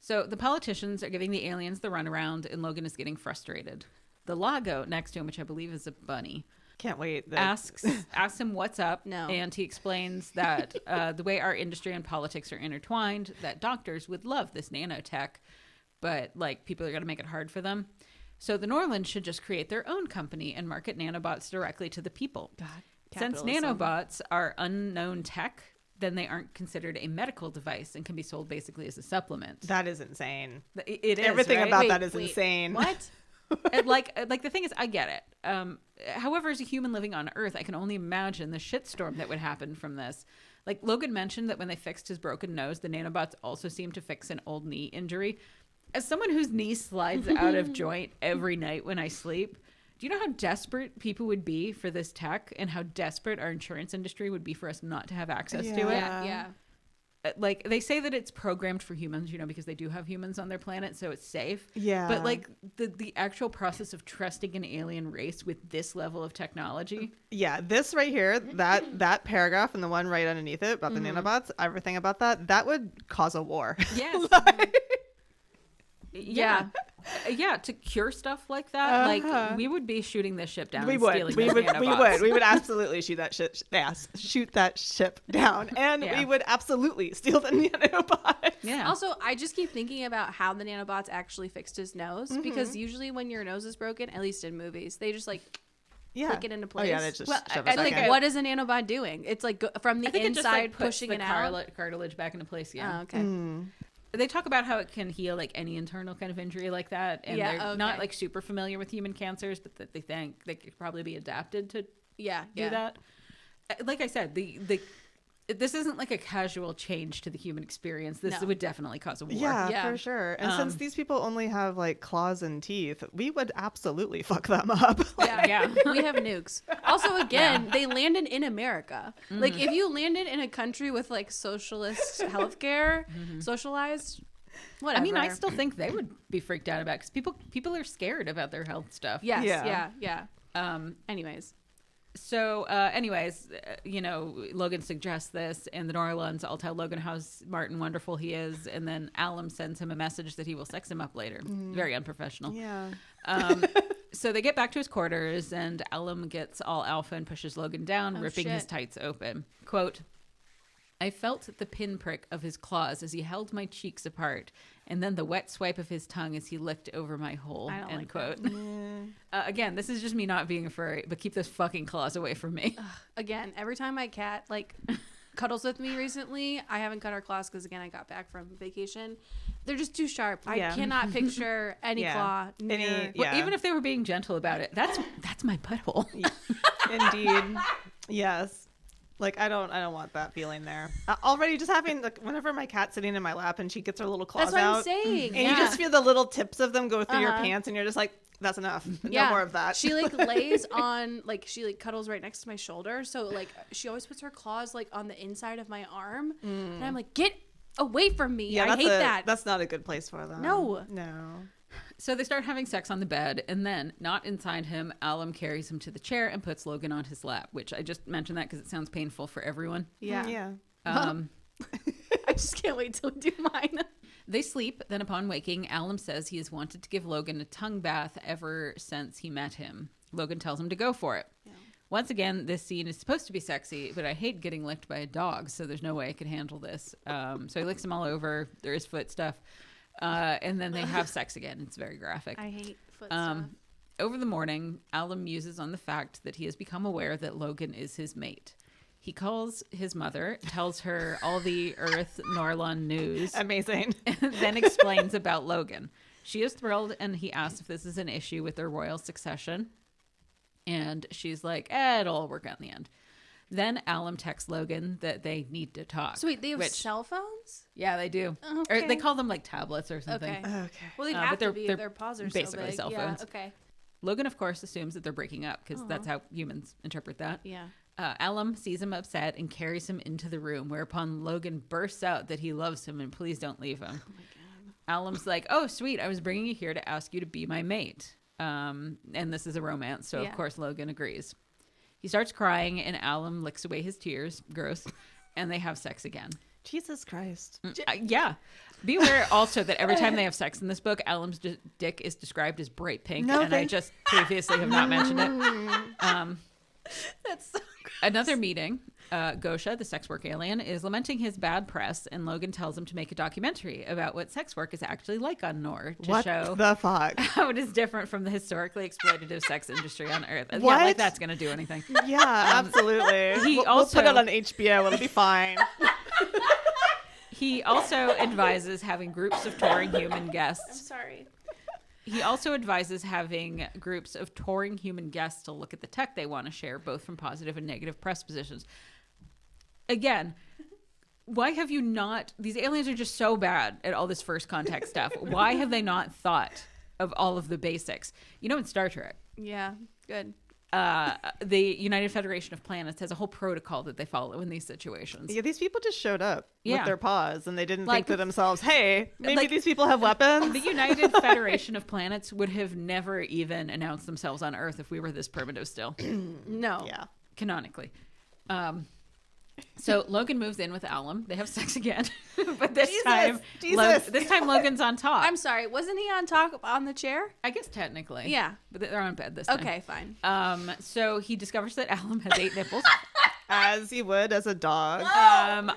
So the politicians are giving the aliens the runaround, and Logan is getting frustrated. The Lago next to him, which I believe is a bunny, Can't wait. asks him what's up. No. And he explains that the way our industry and politics are intertwined, that doctors would love this nanotech, but like people are going to make it hard for them. So the Norlands should just create their own company and market nanobots directly to the people. God. Since Capitalism. nanobots are unknown tech, then they aren't considered a medical device and can be sold basically as a supplement. That is insane. It is, Everything right? about that is insane. What? like the thing is, I get it. However, as a human living on Earth, I can only imagine the shitstorm that would happen from this. Like Logan mentioned that when they fixed his broken nose, the nanobots also seemed to fix an old knee injury. As someone whose knee slides out of joint every night when I sleep, do you know how desperate people would be for this tech and how desperate our insurance industry would be for us not to have access to it? Yeah. Like they say that it's programmed for humans, because they do have humans on their planet, so it's safe. Yeah. But like the actual process of trusting an alien race with this level of technology. Yeah, this right here, that paragraph and the one right underneath it about the nanobots, everything about that would cause a war. Yes. Yeah. Yeah, to cure stuff like that, like we would be shooting this ship down. We and would. stealing We those would. nanobots. We would absolutely shoot that ship down, and Yeah. we would absolutely steal the nanobots. Yeah. Also, I just keep thinking about how the nanobots actually fixed his nose because usually when your nose is broken, at least in movies, they just like click it into place. Oh yeah, they just Well, shove I it back think in. what is a nanobot doing? It's like from the I think it inside just, like, puts pushing the it out. cartilage back into place. Yeah. Oh, okay. They talk about how it can heal like any internal kind of injury like that, and Yeah, they're okay. not like super familiar with human cancers, but that they think they could probably be adapted to Yeah. do that. Like I said, this isn't like a casual change to the human experience. This No. would definitely cause a war. Yeah, Yeah. for sure. And since these people only have like claws and teeth, we would absolutely fuck them up. Yeah. We have nukes. Also, again, they landed in America. Like, if you landed in a country with like socialist healthcare, socialized, whatever. I mean, I still think they would be freaked out about because people are scared about their health stuff. Yes. Yeah. Yeah. Anyways. So, Logan suggests this, and the Norlands all tell Logan how smart and wonderful he is, and then Alum sends him a message that he will sex him up later. Very unprofessional. Yeah. So they get back to his quarters, and Alum gets all alpha and pushes Logan down, ripping his shit. tights open. Quote, I felt the pinprick of his claws as he held my cheeks apart, and then the wet swipe of his tongue as he licked over my hole. I don't End like quote. Again, this is just me not being a furry, but keep those fucking claws away from me. Again, every time my cat like cuddles with me recently, I haven't cut her claws because again I got back from vacation. They're just too sharp. Yeah. I cannot picture any Yeah. claw near. Any- Well, Yeah. even if they were being gentle about it, that's my butthole. Indeed. Yes. Like I don't want that feeling there. Already just having like whenever my cat's sitting in my lap and she gets her little claws That's what out, I'm saying. and you just feel the little tips of them go through your Uh-huh. pants, and you're just like, that's enough. Yeah. No more of that. She like lays on like she like cuddles right next to my shoulder. So like she always puts her claws like on the inside of my arm, and I'm like, get away from me. I hate that. That's not a good place for them. No. So they start having sex on the bed, and then, not inside him, Alum carries him to the chair and puts Logan on his lap, which I just mentioned that because it sounds painful for everyone. Yeah. Yeah. I just can't wait till we do mine. They sleep, then upon waking, Alum says he has wanted to give Logan a tongue bath ever since he met him. Logan tells him to go for it. Yeah. Once again, this scene is supposed to be sexy, but I hate getting licked by a dog, so there's no way I could handle this. So he licks him all over. There is foot stuff. And then they have sex again. It's very graphic. I hate foot stuff. Over the morning, Alum muses on the fact that he has become aware that Logan is his mate. He calls his mother, tells her all the Earth Norlon news, Amazing. and then explains about Logan. She is thrilled, and he asks if this is an issue with their royal succession. And she's like, it'll all work out in the end. Then Alum texts Logan that they need to talk. So wait, they have cell phones? Yeah, they do. Okay. Or they call them like tablets or something. Okay. Okay. Well, they'd But have to they're- be. they're Their paws are basically so big. cell Yeah, phones. okay. Logan, of course, assumes that they're breaking up because that's how humans interpret that. Yeah. Alum sees him upset and carries him into the room, whereupon Logan bursts out that he loves him and please don't leave him. Oh my God. Alum's like, oh, sweet, I was bringing you here to ask you to be my mate. And this is a romance, so of course Logan agrees. He starts crying and Alum licks away his tears, gross, and they have sex again. Jesus Christ. Yeah. Be aware also that every time they have sex in this book, Alum's dick is described as bright pink, and I just previously have not mentioned it. That's so Another meeting. Gosha, the sex work alien, is lamenting his bad press, and Logan tells him to make a documentary about what sex work is actually like on Nor to What show the fuck? how it is different from the historically exploitative sex industry on Earth. Yeah, What? like that's gonna do anything. Yeah, absolutely. We'll also- put it on HBO. It'll be fine. He also advises having groups of touring human guests. Sorry. He also advises having groups of touring human guests to look at the tech they want to share, both from positive and negative press positions. Again, why have you not... These aliens are just so bad at all this first contact stuff. Why have they not thought of all of the basics? You know, in Star Trek, Yeah, good. the United Federation of Planets has a whole protocol that they follow in these situations. Yeah, these people just showed up Yeah. with their paws, and they didn't Like- think to themselves, "Hey, maybe like- these people have weapons." The United Federation of Planets would have never even announced themselves on Earth if we were this primitive still, No. Yeah. canonically. So Logan moves in with Alum. They have sex again, but this time Logan's on top. I'm sorry. Wasn't he on top on the chair? I guess technically, Yeah. but they're on bed this time. Okay, fine. So he discovers that Alum has 8 nipples. As you would as a dog.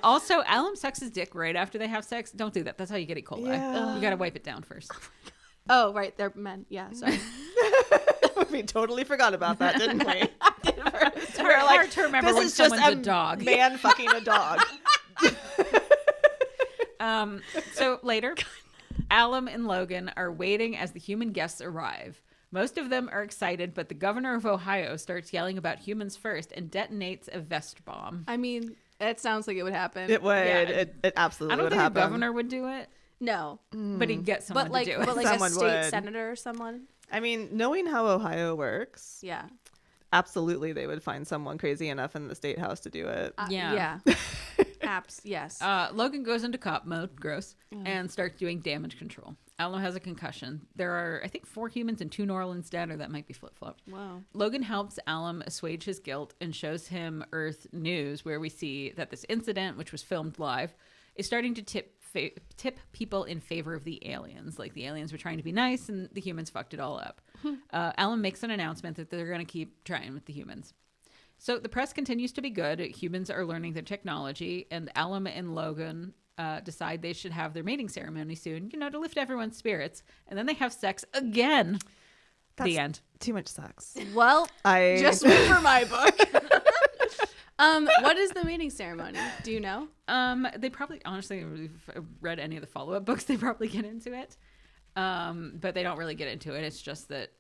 Also, Alum sucks his dick right after they have sex. Don't do that. That's how you get E. coli. Yeah. You got to wipe it down first. Oh, right. They're men. Yeah, sorry. We totally forgot about that, didn't we? It's hard to remember This when is just someone's a dog. man fucking a dog. So later, Alum and Logan are waiting as the human guests arrive. Most of them are excited, but the governor of Ohio starts yelling about humans first and detonates a vest bomb. I mean, it sounds like it would happen. It would. Yeah. It absolutely I don't would think happen. the governor would do it, No. but he'd get someone But like, to do it. but like Someone a state would. senator or someone. I mean, knowing how Ohio works, Yeah. absolutely they would find someone crazy enough in the state house to do it. Yeah. Yeah. Apps. Yes. Logan goes into cop mode, gross, and starts doing damage control. Alum has a concussion. There are, I think, 4 humans and 2 Norlands dead, or that might be flip-flop. Wow. Logan helps Alum assuage his guilt and shows him Earth news, where we see that this incident, which was filmed live, is starting to tip people in favor of the aliens. Like, the aliens were trying to be nice, and the humans fucked it all up. Alum makes an announcement that they're going to keep trying with the humans. So the press continues to be good. Humans are learning their technology, and Alum and Logan decide they should have their mating ceremony soon, to lift everyone's spirits. And then they have sex again. The end. Too much sex. Well, I just wait for my book. What is the meeting ceremony? Do you know? They probably, honestly, if I've read any of the follow-up books, they probably get into it. But they don't really get into it. It's just that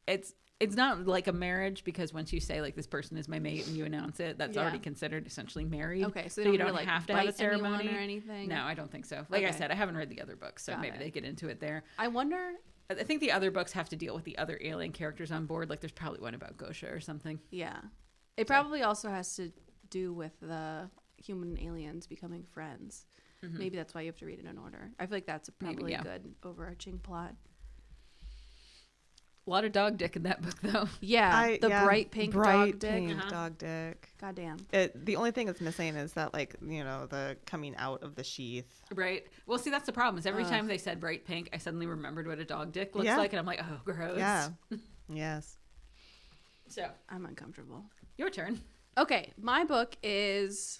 it's not like a marriage, because once you say, like, this person is my mate and you announce it, that's Yeah. already considered essentially married. Okay, so you they don't don't, like, have to have a bite anyone ceremony or anything? No, I don't think so. Like I Okay. said, I haven't read the other books, so Got maybe it. they get into it there. I wonder. I think the other books have to deal with the other alien characters on board. Like, there's probably one about Gosha or something. Yeah. It probably also has to do with the human and aliens becoming friends. Mm-hmm. Maybe that's why you have to read it in order. I feel like that's Maybe, probably yeah. a good overarching plot. A lot of dog dick in that book, though. Yeah, bright pink dog dick. pink Uh-huh. dog dick. Goddamn. The only thing that's missing is that, like, the coming out of the sheath. Right. Well, see, that's the problem. Is every time they said bright pink, I suddenly remembered what a dog dick looks Yeah. like, and I'm like, oh, gross. Yeah. Yes. So, I'm uncomfortable. your turn. Okay, my book is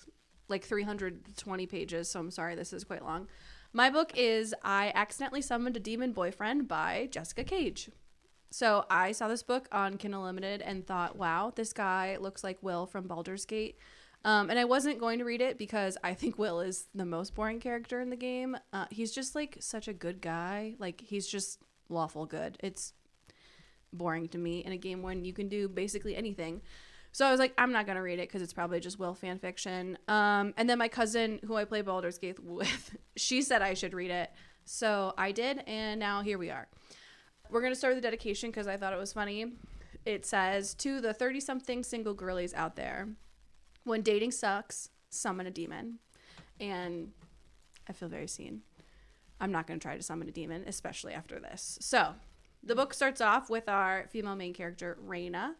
like 320 pages, so I'm sorry this is quite long. My book is I Accidentally Summoned a Demon Boyfriend by Jessica Cage. So I saw this book on Kindle Unlimited and thought, wow, this guy looks like Will from Baldur's Gate. And I wasn't going to read it because I think Will is the most boring character in the game. He's just like such a good guy. Like, he's just lawful good. It's boring to me in a game when you can do basically anything. So I was like, I'm not going to read it because it's probably just Will fan fiction. And then my cousin, who I play Baldur's Gate with, she said I should read it. So I did, and now here we are. We're going to start with the dedication because I thought it was funny. It says, to the 30-something single girlies out there, when dating sucks, summon a demon. And I feel very seen. I'm not going to try to summon a demon, especially after this. So the book starts off with our female main character, Raina,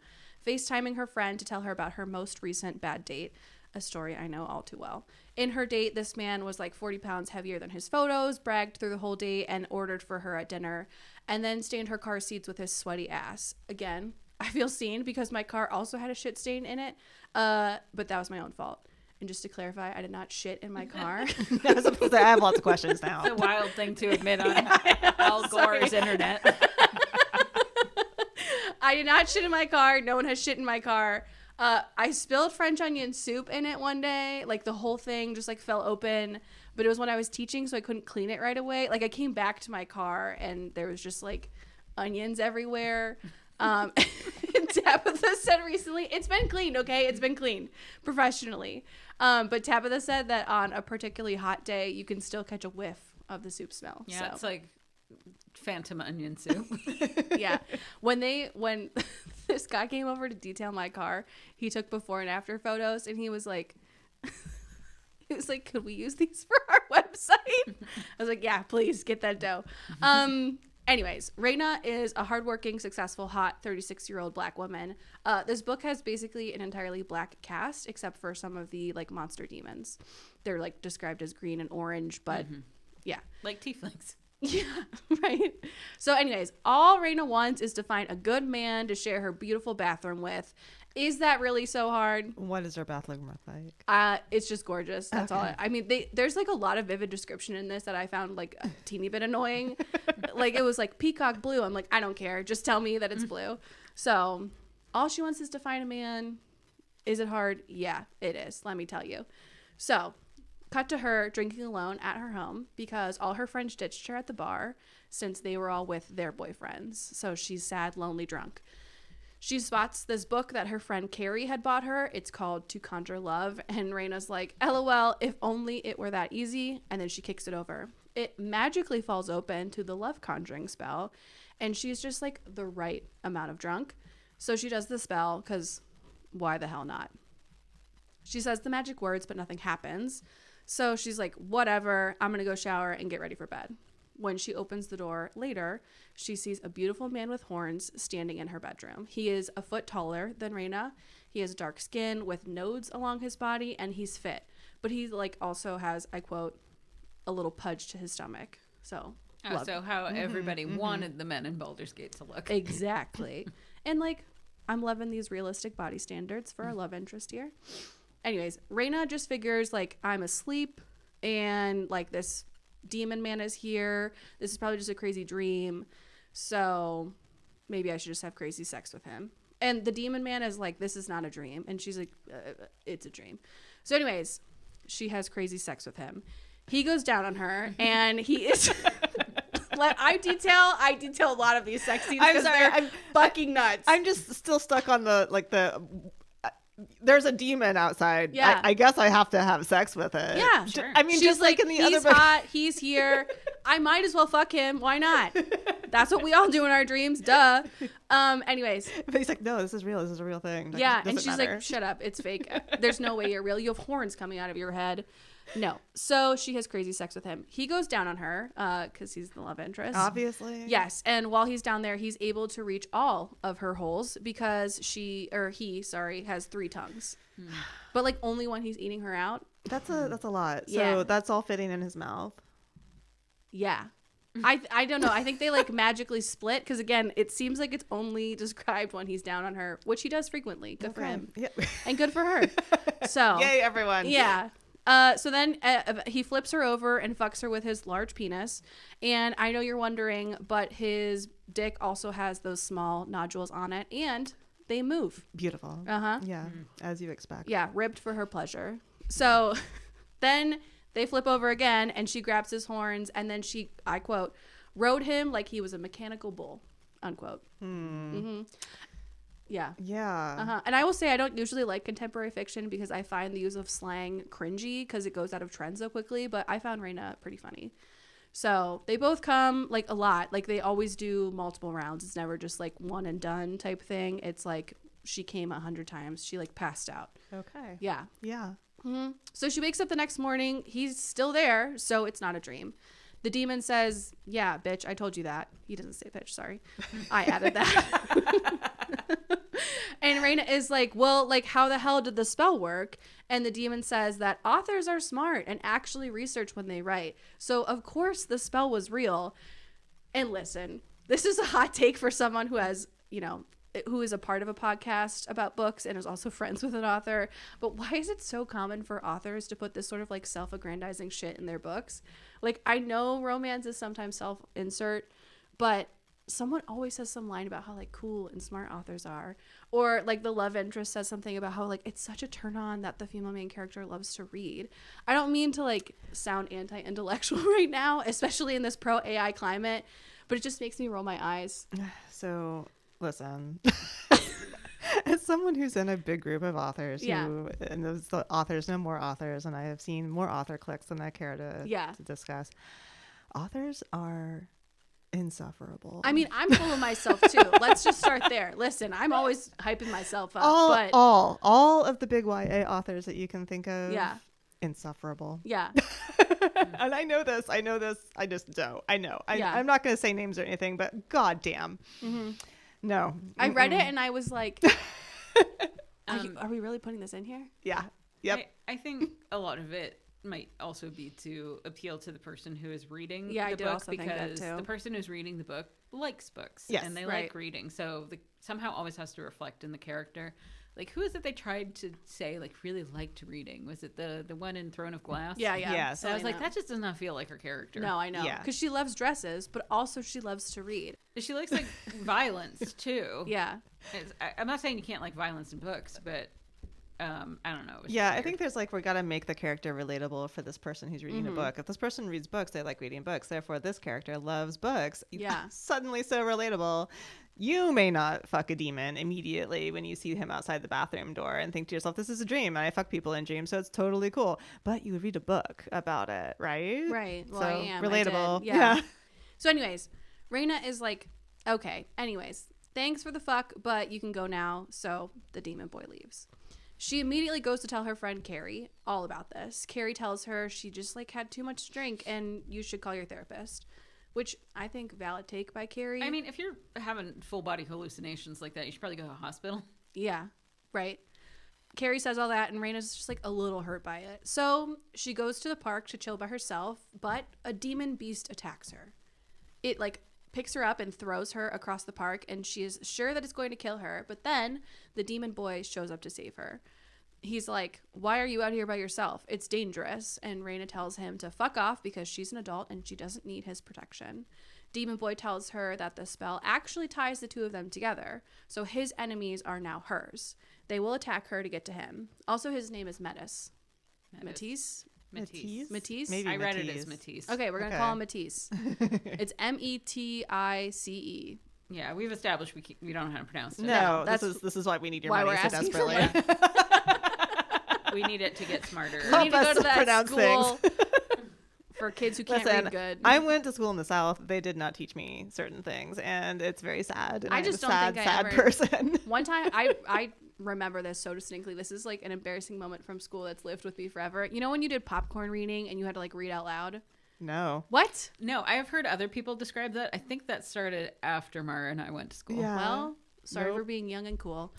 FaceTiming her friend to tell her about her most recent bad date, a story I know all too well. In her date, this man was like 40 pounds heavier than his photos, bragged through the whole date, and ordered for her at dinner, and then stained her car seats with his sweaty ass. Again, I feel seen because my car also had a shit stain in it, but that was my own fault. And just to clarify, I did not shit in my car. I was supposed to say, I have lots of questions now. It's a wild thing to admit on Al Gore's internet. I did not shit in my car. No one has shit in my car. I spilled French onion soup in it one day. Like the whole thing just like fell open. But it was when I was teaching, so I couldn't clean it right away. Like I came back to my car and there was just like onions everywhere. And Tabitha said recently, it's been cleaned, okay? It's been cleaned professionally. But Tabitha said that on a particularly hot day, you can still catch a whiff of the soup smell. Yeah, so. it's like phantom onion soup. Yeah. When this guy came over to detail my car, he took before and after photos and he was like, could we use these for our website? I was like, yeah, please get that dough. Anyways, Raina is a hardworking, successful, hot 36-year-old black woman. This book has basically an entirely black cast, except for some of the like monster demons. They're like described as green and orange, but yeah. Like tieflings. Yeah, right. So anyways, all Raina wants is to find a good man to share her beautiful bathroom with. Is that really so hard? What does her bathroom look like? It's just gorgeous. That's all. I mean, there's like a lot of vivid description in this that I found like a teeny bit annoying. Like it was like peacock blue. I'm like, I don't care. Just tell me that it's blue. So all she wants is to find a man. Is it hard? Yeah, it is. Let me tell you. So cut to her drinking alone at her home because all her friends ditched her at the bar since they were all with their boyfriends. So she's sad, lonely, drunk. She spots this book that her friend Carrie had bought her. It's called To Conjure Love. And Raina's like, LOL, if only it were that easy. And then she kicks it over. It magically falls open to the love conjuring spell. And she's just like the right amount of drunk. So she does the spell because why the hell not? She says the magic words, but nothing happens. So she's like, whatever, I'm going to go shower and get ready for bed. When she opens the door later, she sees a beautiful man with horns standing in her bedroom. He is a foot taller than Raina. He has dark skin with nodes along his body, and he's fit. But he like also has, I quote, a little pudge to his stomach. So, so how everybody wanted the men in Baldur's Gate to look. Exactly. And like, I'm loving these realistic body standards for our love interest here. Anyways, Raina just figures like I'm asleep and like this demon man is here. This is probably just a crazy dream. So maybe I should just have crazy sex with him. And the demon man is like, this is not a dream. And she's like, it's a dream. So anyways, she has crazy sex with him. He goes down on her and he is... I detail a lot of these sex scenes because they're fucking nuts. I'm just still stuck on there's a demon outside. Yeah. I guess I have to have sex with it. Yeah, sure. I mean, she's just like in the he's other book. hot, he's here. I might as well fuck him. Why not? That's what we all do in our dreams. Duh. Anyways. But he's like, no, this is real. This is a real thing. Like, yeah, and she's matter. like, shut up. It's fake. There's no way you're real. You have horns coming out of your head. No. So she has crazy sex with him. He goes down on her because he's the love interest. Obviously. Yes. And while he's down there, he's able to reach all of her holes because he has 3 tongues. But like only when he's eating her out. That's a lot. So Yeah. that's all fitting in his mouth. Yeah. I don't know. I think they like magically split because again, it seems like it's only described when he's down on her, which he does frequently. Good for him. Yep. And good for her. So Yay, everyone. yeah. So then he flips her over and fucks her with his large penis. And I know you're wondering, but his dick also has those small nodules on it and they move. Beautiful. Uh-huh. Yeah, as you expect. Yeah, ribbed for her pleasure. So then they flip over again and she grabs his horns and then she, I quote, rode him like he was a mechanical bull, unquote. Yeah. Yeah. And I will say I don't usually like contemporary fiction because I find the use of slang cringy because it goes out of trend so quickly, but I found Raina pretty funny. So they both come like a lot. Like they always do multiple rounds. It's never just like one and done type thing. It's like she came 100 times. She like passed out. Okay. Yeah. Yeah. So she wakes up the next morning. He's still there. So it's not a dream. The demon says, yeah, bitch, I told you that. He doesn't say bitch, sorry. I added that. And Raina is like, well, like, how the hell did the spell work? And the demon says that authors are smart and actually research when they write. So, of course, the spell was real. And listen, this is a hot take for someone who has, who is a part of a podcast about books and is also friends with an author. But why is it so common for authors to put this sort of like self-aggrandizing shit in their books? Like, I know romance is sometimes self-insert, but someone always says some line about how like cool and smart authors are, or like the love interest says something about how like it's such a turn on that the female main character loves to read. I don't mean to like sound anti-intellectual right now, especially in this pro AI climate, but it just makes me roll my eyes. So listen, as someone who's in a big group of authors, and those the authors know more authors, and I have seen more author clicks than I care to discuss. Authors are insufferable. I mean, I'm full of myself too. Let's just start there. Listen, I'm always hyping myself up. All of the big YA authors that you can think of. Yeah. Insufferable. Yeah. And I know this. I just don't. I know. I'm not going to say names or anything, but goddamn. Mm-hmm. No. I read it and I was like, are we really putting this in here? Yeah. Yep. I think a lot of it might also be to appeal to the person who is reading the book, also because think that too. the person who's reading the book likes books, yes, and they like reading, so somehow always has to reflect in the character. Like, who is it they tried to say like really liked reading? Was it the one in Throne of Glass? Yeah. So I was like, that just does not feel like her character. No, I know. Yeah. Because she loves dresses, but also she loves to read. She likes like violence too. Yeah. I'm not saying you can't like violence in books, but I don't know. I think there's like, we got to make the character relatable for this person who's reading a book. If this person reads books, they like reading books. Therefore, this character loves books. Yeah. Suddenly so relatable. You may not fuck a demon immediately when you see him outside the bathroom door and think to yourself, this is a dream. And I fuck people in dreams, so it's totally cool. But you would read a book about it, right? Right. Well, so, I am. relatable. I did. Yeah. So anyways, Raina is like, okay, anyways, thanks for the fuck, but you can go now. So the demon boy leaves. She immediately goes to tell her friend Carrie all about this. Carrie tells her she just like had too much to drink and you should call your therapist, which I think valid take by Carrie. I mean, if you're having full body hallucinations like that, you should probably go to a hospital. Yeah, right. Carrie says all that and Raina's just like a little hurt by it. So she goes to the park to chill by herself, but a demon beast attacks her. It like picks her up and throws her across the park, and she is sure that it's going to kill her, but then the demon boy shows up to save her. He's like, why are you out here by yourself? It's dangerous. And Raina tells him to fuck off because she's an adult and she doesn't need his protection. Demon boy tells her that the spell actually ties the two of them together, so his enemies are now hers. They will attack her to get to him. Also, his name is Matisse. Matisse? Maybe I read it Matisse. as Matisse. Okay, we're going to call him Matisse. It's Mettice. Yeah, we've established we don't know how to pronounce it. No, that's this is why we need your why money we're so asking for desperately. We need it to get smarter. We Help need to go us to that pronounce school for kids who can't Listen, read good. I went to school in the South. They did not teach me certain things, and it's very sad. And I I'm just a don't think I sad ever- person. One time, I remember this so distinctly. This is like an embarrassing moment from school that's lived with me forever. You know when you did popcorn reading and you had to like read out loud? No. What? No, I have heard other people describe that. I think that started after Maura and I went to school. Yeah. Well, sorry Nope. for being young and cool.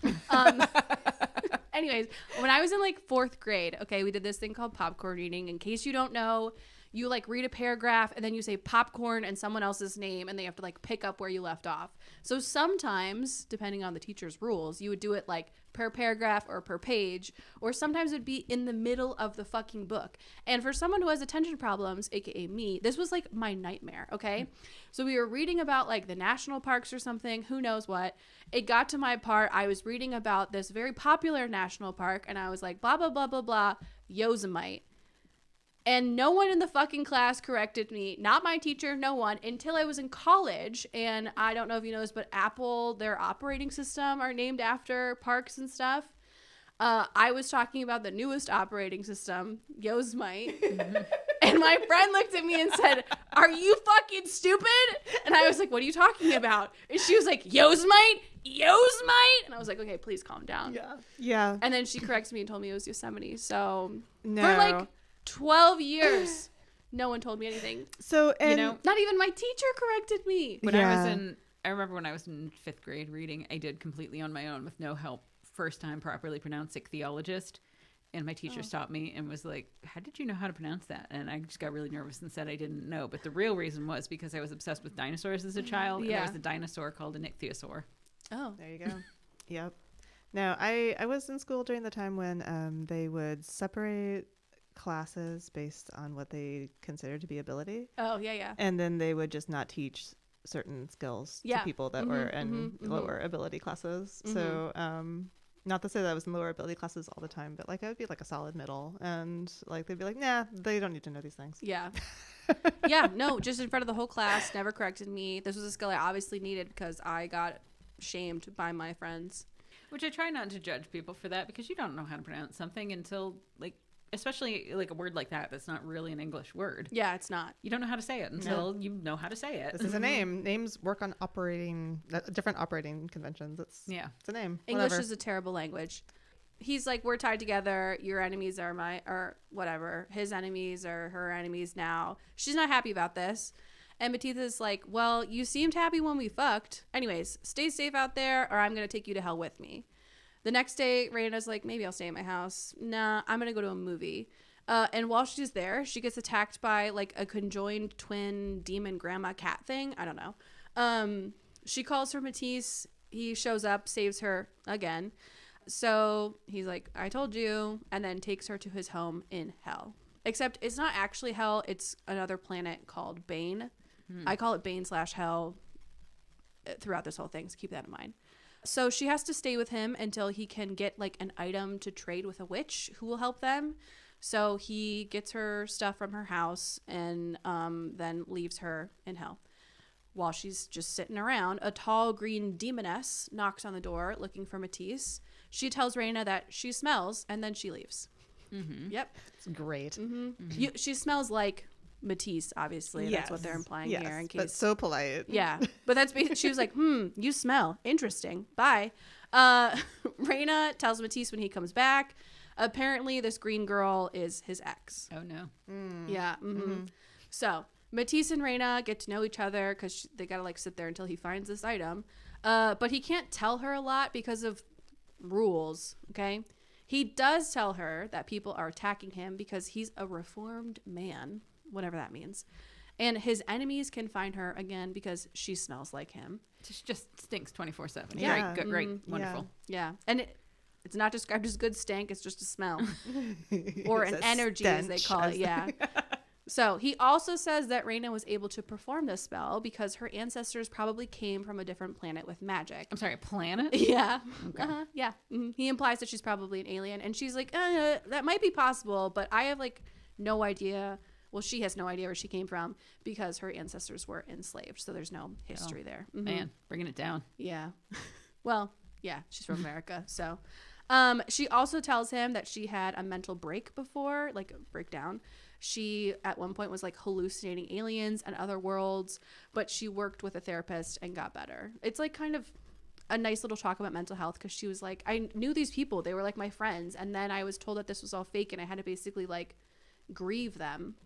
Anyways, when I was in like 4th grade, okay, we did this thing called popcorn reading. In case you don't know, you like read a paragraph and then you say popcorn and someone else's name and they have to like pick up where you left off. So sometimes, depending on the teacher's rules, you would do it like per paragraph or per page, or sometimes it would be in the middle of the fucking book. And for someone who has attention problems, aka me, this was like my nightmare, okay? So we were reading about like the national parks or something, who knows what. It got to my part, I was reading about this very popular national park and I was like, blah, blah, blah, blah, blah, Yosemite. And no one in the fucking class corrected me. Not my teacher, no one, until I was in college. And I don't know if you know this, but Apple, their operating system are named after parks and stuff. I was talking about the newest operating system, Yosemite. And my friend looked at me and said, "Are you fucking stupid?" And I was like, "What are you talking about?" And she was like, "Yosemite? Yosemite?" And I was like, "Okay, please calm down." Yeah. And then she corrected me and told me it was Yosemite. So No. for like 12 years, no one told me anything. So, and You know, Not even my teacher corrected me. I remember when I was in 5th grade reading, I did completely on my own with no help. First time properly pronounced ichthyologist. And my teacher stopped me and was like, "How did you know how to pronounce that?" And I just got really nervous and said I didn't know. But the real reason was because I was obsessed with dinosaurs as a child. And there was a dinosaur called an ichthyosaur. Oh. There you go. Yep. No, I was in school during the time when they would separate classes based on what they considered to be ability. Oh, yeah. And then they would just not teach certain skills to people that were in lower ability classes. So not to say that I was in lower ability classes all the time, but like I would be like a solid middle, and like they'd be like, nah, they don't need to know these things. Yeah. Yeah, no, just in front of the whole class, never corrected me. This was a skill I obviously needed because I got shamed by my friends. Which I try not to judge people for that, because you don't know how to pronounce something until, like, especially like a word like that that's not really an English word. Yeah, it's not. You don't know how to say it until you know how to say it. This is a name. Names work on different operating conventions. It's a name. English Whatever. is a terrible language. He's like, we're tied together. Your enemies are or whatever. His enemies are her enemies now. She's not happy about this. And Tabitha's like, well, you seemed happy when we fucked. Anyways, stay safe out there, or I'm going to take you to hell with me. The next day, Raina's like, maybe I'll stay at my house. Nah, I'm going to go to a movie. And while she's there, she gets attacked by like a conjoined twin demon grandma cat thing. I don't know. She calls for Matisse. He shows up, saves her again. So he's like, I told you, and then takes her to his home in hell. Except it's not actually hell. It's another planet called Bane. I call it Bane/hell throughout this whole thing, so keep that in mind. So she has to stay with him until he can get like an item to trade with a witch who will help them. So he gets her stuff from her house and then leaves her in hell. While she's just sitting around, a tall green demoness knocks on the door looking for Matisse. She tells Raina that she smells, and then she leaves. Yep. It's great. She smells like Matisse, obviously. That's what they're implying here. In case. That's so polite. Yeah. But that's basically, she was like, you smell. Interesting. Bye. Raina tells Matisse when he comes back. Apparently, this green girl is his ex. Oh, no. Yeah. So Matisse and Raina get to know each other because they got to like sit there until he finds this item. But he can't tell her a lot because of rules. Okay. He does tell her that people are attacking him because he's a reformed man, whatever that means. And his enemies can find her again because she smells like him. She just stinks 24/7. Yeah. Great, good, great, wonderful. Yeah. And it's not described as good stank. It's just a smell. Or an It's energy, as they call it. Yeah. So he also says that Raina was able to perform this spell because her ancestors probably came from a different planet with magic. I'm sorry, a planet? Yeah. Okay. Yeah. He implies that she's probably an alien. And she's like, that might be possible, but I have like no idea. Well, she has no idea where she came from because her ancestors were enslaved. So there's no history there. Man, bringing it down. Yeah. Well, yeah, she's from America. So she also tells him that she had a mental break before, like a breakdown. She at one point was like hallucinating aliens and other worlds, but she worked with a therapist and got better. It's like kind of a nice little talk about mental health because she was like, I knew these people. They were like my friends. And then I was told that this was all fake and I had to basically like grieve them.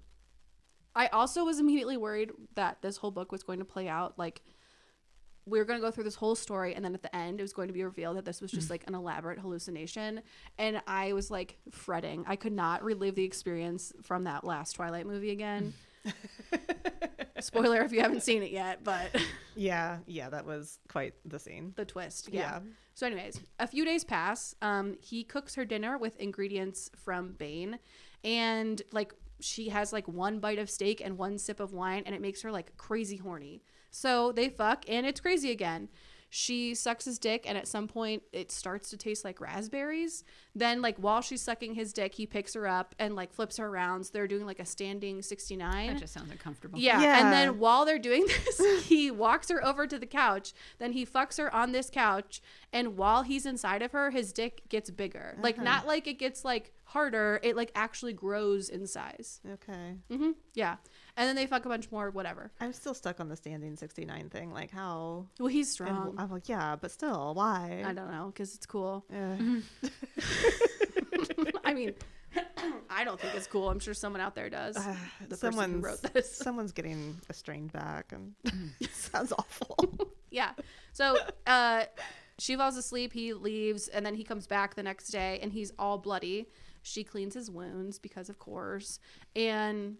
I also was immediately worried that this whole book was going to play out like we were going to go through this whole story and then at the end it was going to be revealed that this was just like an elaborate hallucination, and I was like fretting. I could not relive the experience from that last Twilight movie again. Spoiler if you haven't seen it yet, but yeah, that was quite the scene. The twist. Yeah. So anyways, a few days pass. He cooks her dinner with ingredients from Bane, and like she has like one bite of steak and one sip of wine, and it makes her like crazy horny. So they fuck and it's crazy again. She sucks his dick and at some point it starts to taste like raspberries. Then like while she's sucking his dick, he picks her up and like flips her around. So they're doing like a standing 69. That just sounds uncomfortable. Yeah. And then while they're doing this, he walks her over to the couch. Then he fucks her on this couch. And while he's inside of her, his dick gets bigger. Like not like it gets like harder. It like actually grows in size. Okay. Yeah. And then they fuck a bunch more, whatever. I'm still stuck on the standing 69 thing. Like how? Well, he's strong. I'm like, yeah, but still, why? I don't know, because it's cool. Yeah. I mean, I don't think it's cool. I'm sure someone out there does. The person who wrote this. Someone's getting a strained back, and it sounds awful. Yeah. So she falls asleep. He leaves, and then he comes back the next day, and he's all bloody. She cleans his wounds because, of course, and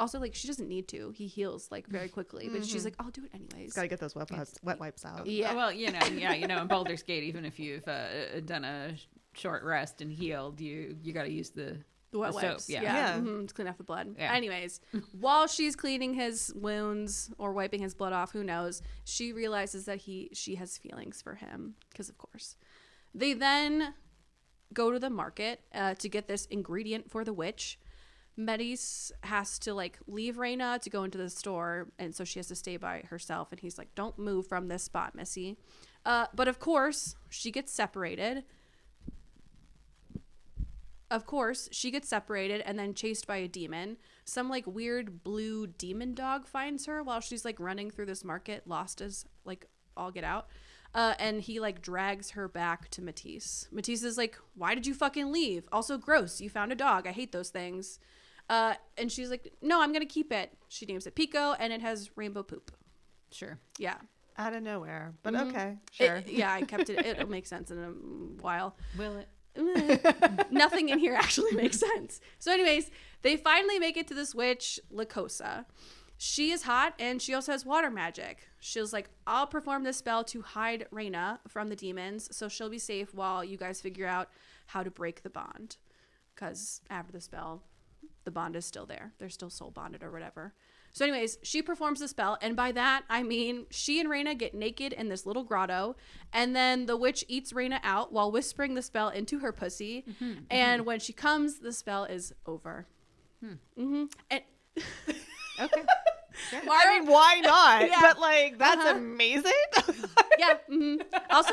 Also, like, she doesn't need to. He heals, like, very quickly. But she's like, I'll do it anyways. Gotta get those wet wipes out. Yeah. Well, in Baldur's Gate, even if you've done a short rest and healed, you got to use the wet soap. wipes. Yeah. To clean off the blood. Yeah. Anyways, while she's cleaning his wounds or wiping his blood off, who knows, she realizes that she has feelings for him, because of course. They then go to the market to get this ingredient for the witch. Myttie has to like leave Reyna to go into the store, and so she has to stay by herself, and he's like, don't move from this spot, Missy. But of course she gets separated and then chased by a demon. Some like weird blue demon dog finds her while she's like running through this market, lost as like all get out. And he like drags her back to Matisse. Matisse is like, why did you fucking leave? Also gross. You found a dog. I hate those things. And she's like, no, I'm going to keep it. She names it Pico, and it has rainbow poop. Sure. Yeah. Out of nowhere. But okay. Sure. I kept it. It'll make sense in a while. Will it? Nothing in here actually makes sense. So anyways, they finally make it to this witch, Lycosa. She is hot, and she also has water magic. She's like, I'll perform this spell to hide Reyna from the demons, so she'll be safe while you guys figure out how to break the bond. Because after the spell, the bond is still there. They're still soul bonded or whatever. So anyways, she performs the spell, and by that, I mean she and Reyna get naked in this little grotto, and then the witch eats Reyna out while whispering the spell into her pussy, and when she comes, the spell is over. And Okay. Maura, I mean, why not? Yeah. But like, that's amazing. yeah. Also,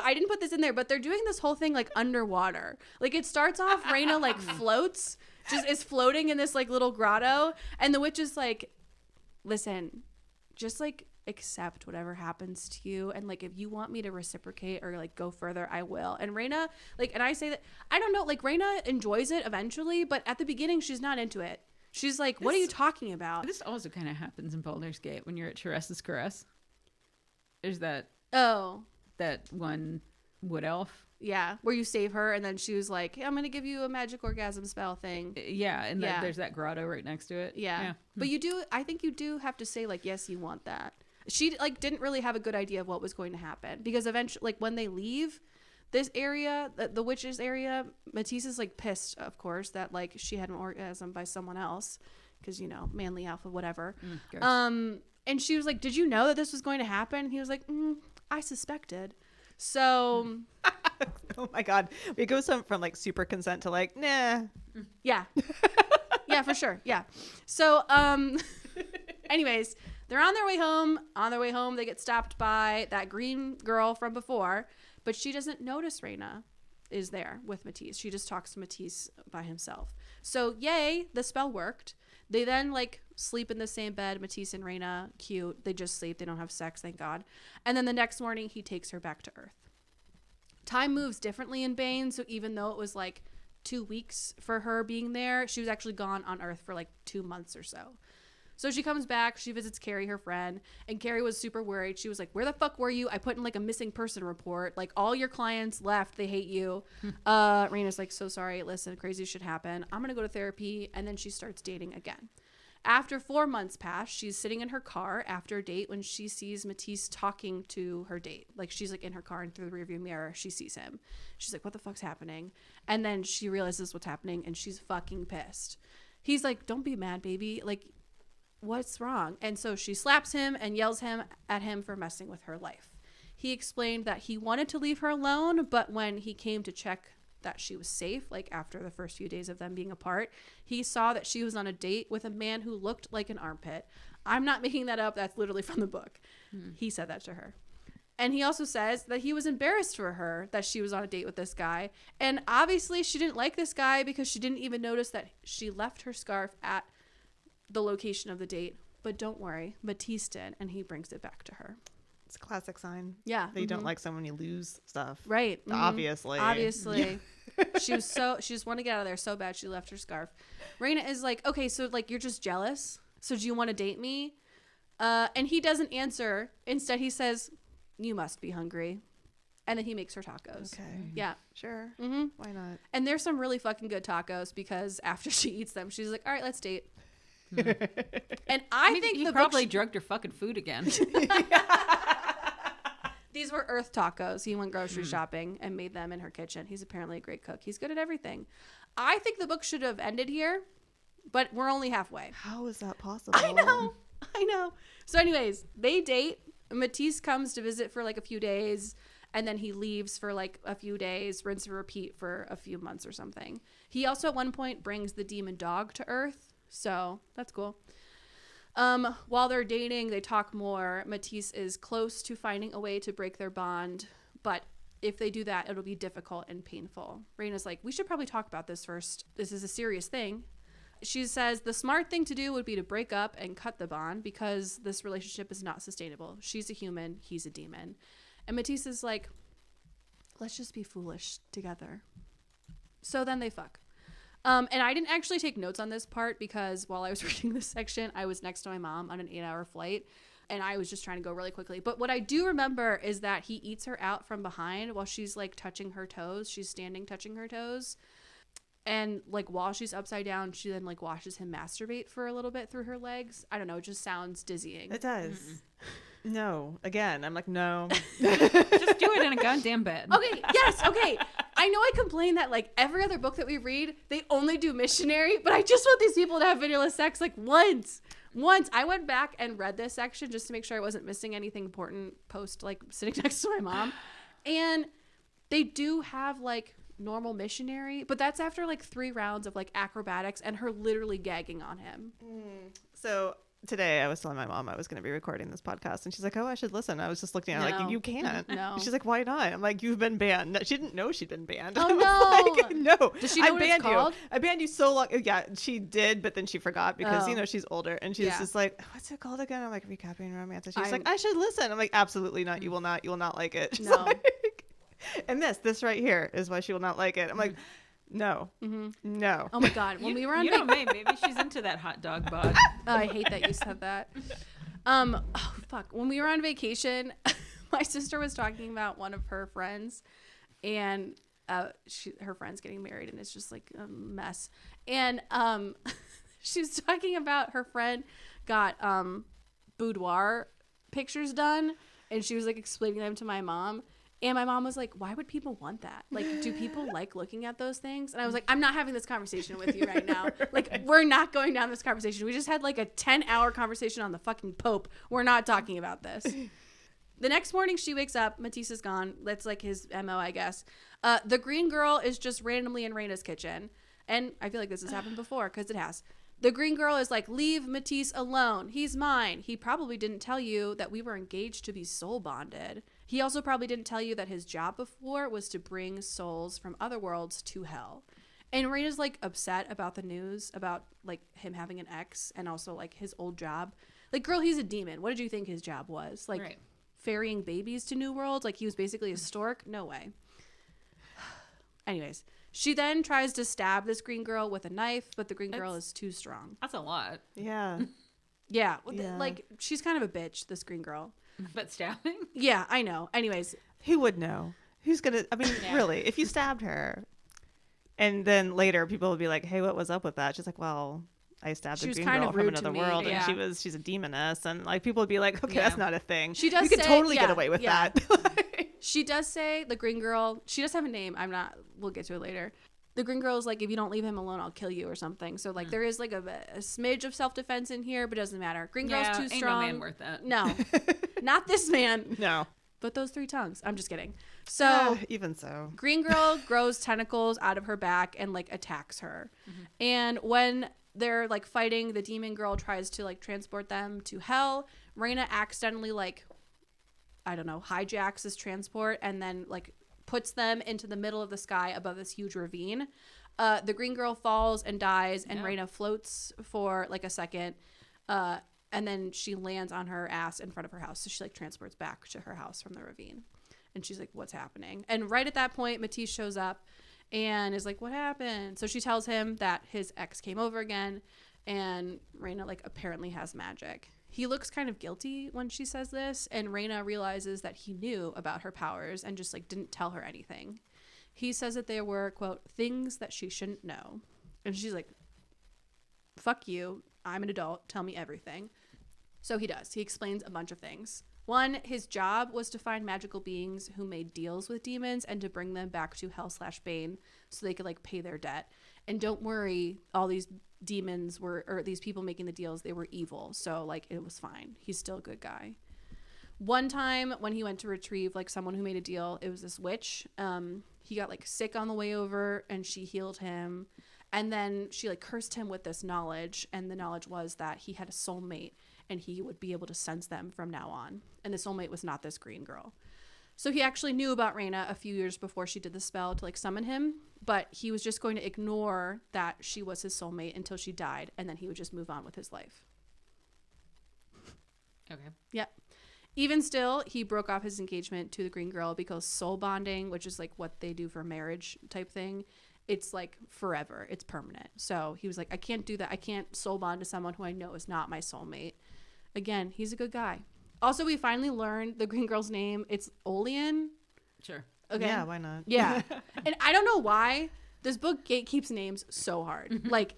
I didn't put this in there, but they're doing this whole thing like underwater. Like it starts off, Reyna like floats, just is floating in this like little grotto, and the witch is like, listen, just like accept whatever happens to you, and like if you want me to reciprocate or like go further, I will. And Reyna, like, and I say that, I don't know, like Reyna enjoys it eventually, but at the beginning she's not into it. She's like, what are you talking about? This also kind of happens in Baldur's Gate when you're at Teresa's Caress. There's that one wood elf. Yeah, where you save her, and then she was like, hey, I'm going to give you a magic orgasm spell thing. Yeah, and there's that grotto right next to it. Yeah. But I think you do have to say, like, yes, you want that. She, like, didn't really have a good idea of what was going to happen. Because eventually, like, when they leave this area, the witch's area, Matisse is, like, pissed, of course, that, like, she had an orgasm by someone else. Because, you know, manly alpha, whatever. And she was like, did you know that this was going to happen? And he was like, I suspected. So... Oh my god, we go from like super consent to like nah. Yeah. Yeah, for sure. Yeah. So anyways, they're on their way home. They get stopped by that green girl from before, but she doesn't notice Reyna is there with Matisse. She just talks to Matisse by himself. So yay, the spell worked. They then like sleep in the same bed, Matisse and Reyna. Cute. They just sleep. They don't have sex, thank God. And then the next morning he takes her back to Earth. Time moves differently in Bane, so even though it was like 2 weeks for her being there, she was actually gone on Earth for like 2 months or so. So she comes back, she visits Carrie, her friend, and Carrie was super worried. She was like, where the fuck were you? I put in like a missing person report. Like all your clients left, they hate you. Reyna's like, so sorry, listen, crazy shit happened. I'm gonna go to therapy. And then she starts dating again. After 4 months pass, she's sitting in her car after a date when she sees Matisse talking to her date. Like she's like in her car and through the rearview mirror, she sees him. She's like, what the fuck's happening? And then she realizes what's happening and she's fucking pissed. He's like, don't be mad, baby. Like, what's wrong? And so she slaps him and yells at him for messing with her life. He explained that he wanted to leave her alone, but when he came to check that she was safe, like after the first few days of them being apart, he saw that she was on a date with a man who looked like an armpit. I'm not making that up. That's literally from the book. He said that to her. And he also says that he was embarrassed for her that she was on a date with this guy. And obviously she didn't like this guy because she didn't even notice that she left her scarf at the location of the date. But don't worry, Matisse did, and he brings it back to her. It's a classic sign. Yeah. That you don't like someone you lose stuff. Right. Obviously. She just wanted to get out of there so bad she left her scarf. Reyna is like, okay, so like you're just jealous. So do you want to date me? And he doesn't answer. Instead, he says, you must be hungry. And then he makes her tacos. Okay. Yeah. Sure. Why not? And there's some really fucking good tacos because after she eats them, she's like, all right, let's date. And I think he the probably book drugged her fucking food again. These were Earth tacos. He went grocery shopping and made them in her kitchen. He's apparently a great cook. He's good at everything. I think the book should have ended here, but we're only halfway. How is that possible? I know. So anyways, they date. Matisse comes to visit for like a few days, and then he leaves for like a few days, rinse and repeat for a few months or something. He also at one point brings the demon dog to Earth, so that's cool. While they're dating, they talk more. Matisse is close to finding a way to break their bond, but if they do that, it'll be difficult and painful. Raina's like, we should probably talk about this first. This is a serious thing. She says the smart thing to do would be to break up and cut the bond because this relationship is not sustainable. She's a human. He's a demon. And Matisse is like, let's just be foolish together. So then they fuck. And I didn't actually take notes on this part because while I was reading this section, I was next to my mom on an 8-hour flight. And I was just trying to go really quickly. But what I do remember is that he eats her out from behind while she's like touching her toes. She's standing touching her toes. And like while she's upside down, she then like watches him masturbate for a little bit through her legs. I don't know. It just sounds dizzying. It does. No. Again, I'm like, no. Just do it in a goddamn bed. Okay. Yes. Okay. I know I complain that like every other book that we read, they only do missionary, but I just want these people to have vanilla sex like once. I went back and read this section just to make sure I wasn't missing anything important post like sitting next to my mom. And they do have like normal missionary, but that's after like 3 rounds of like acrobatics and her literally gagging on him. So today I was telling my mom I was going to be recording this podcast and she's like, oh, I should listen. I was just looking at her like, you can't. No. She's like, why not? I'm like, you've been banned. No, she didn't know she'd been banned. Oh, I was no. like, no. Does she know I what banned it's called? you. I banned you so long. Yeah, she did, but then she forgot because, you know, she's older and she's just like, what's it called again? I'm like, recapping Romantasy. She's like, I should listen. I'm like, absolutely not. You will not. You will not like it. She's like, and this right here is why she will not like it. I'm like, no. No. Oh my God. When we were on maybe she's into that hot dog bod. Oh, I hate that you said that. Oh fuck. When we were on vacation, my sister was talking about one of her friends and her friend's getting married and it's just like a mess. And she was talking about her friend got boudoir pictures done and she was like explaining them to my mom. And my mom was like, why would people want that? Like, do people like looking at those things? And I was like, I'm not having this conversation with you right now. Like, we're not going down this conversation. We just had like a 10-hour conversation on the fucking Pope. We're not talking about this. The next morning she wakes up. Matisse is gone. That's like his MO, I guess. The green girl is just randomly in Raina's kitchen. And I feel like this has happened before because it has. The green girl is like, leave Matisse alone. He's mine. He probably didn't tell you that we were engaged to be soul bonded. He also probably didn't tell you that his job before was to bring souls from other worlds to hell. And Raina's like upset about the news about like him having an ex and also like his old job. Like, girl, he's a demon. What did you think his job was? Like ferrying babies to new worlds? Like he was basically a stork? No way. Anyways, she then tries to stab this green girl with a knife, but the green girl is too strong. That's a lot. Yeah. Yeah. Like, she's kind of a bitch, this green girl. But stabbing? Yeah, I know. Anyways. Who would know? Who's going to, I mean, really, if you stabbed her and then later people will be like, hey, what was up with that? She's like, well, I stabbed a green girl from another world and she's a demoness. And like people would be like, okay, that's not a thing. She does you could totally get away with that. She does say, the green girl, she does have a name. We'll get to it later. The green girl is like, if you don't leave him alone, I'll kill you or something. So like there is like a smidge of self-defense in here, but it doesn't matter. Green girl's too strong. Ain't no man worth that. No, not this man. No. But those 3 tongues. I'm just kidding. So even so, green girl grows tentacles out of her back and like attacks her. And when they're like fighting, the demon girl tries to like transport them to hell. Raina accidentally like, I don't know, hijacks this transport and then like puts them into the middle of the sky above this huge ravine. The green girl falls and dies and Raina floats for like a second. And then she lands on her ass in front of her house. So she like transports back to her house from the ravine. And she's like, what's happening? And right at that point, Matisse shows up and is like, what happened? So she tells him that his ex came over again and Raina like apparently has magic. He looks kind of guilty when she says this, and Raina realizes that he knew about her powers and just like didn't tell her anything. He says that they were, quote, things that she shouldn't know. And she's like, fuck you. I'm an adult. Tell me everything. So he does. He explains a bunch of things. One, his job was to find magical beings who made deals with demons and to bring them back to Hell/Bane so they could like pay their debt. And don't worry, all these demons were, or these people making the deals, they were evil. So like it was fine. He's still a good guy. One time when he went to retrieve like someone who made a deal, it was this witch. He got like sick on the way over and she healed him. And then she like cursed him with this knowledge. And the knowledge was that he had a soulmate and he would be able to sense them from now on. And the soulmate was not this green girl. So he actually knew about Reyna a few years before she did the spell to like summon him. But he was just going to ignore that she was his soulmate until she died. And then he would just move on with his life. Okay. Yep. Even still, he broke off his engagement to the green girl because soul bonding, which is like what they do for marriage type thing, it's like forever. It's permanent. So he was like, I can't do that. I can't soul bond to someone who I know is not my soulmate. Again, he's a good guy. Also, we finally learned the green girl's name. It's Olean. Sure. Okay. Yeah, why not? Yeah. And I don't know why this book gatekeeps names so hard. Like,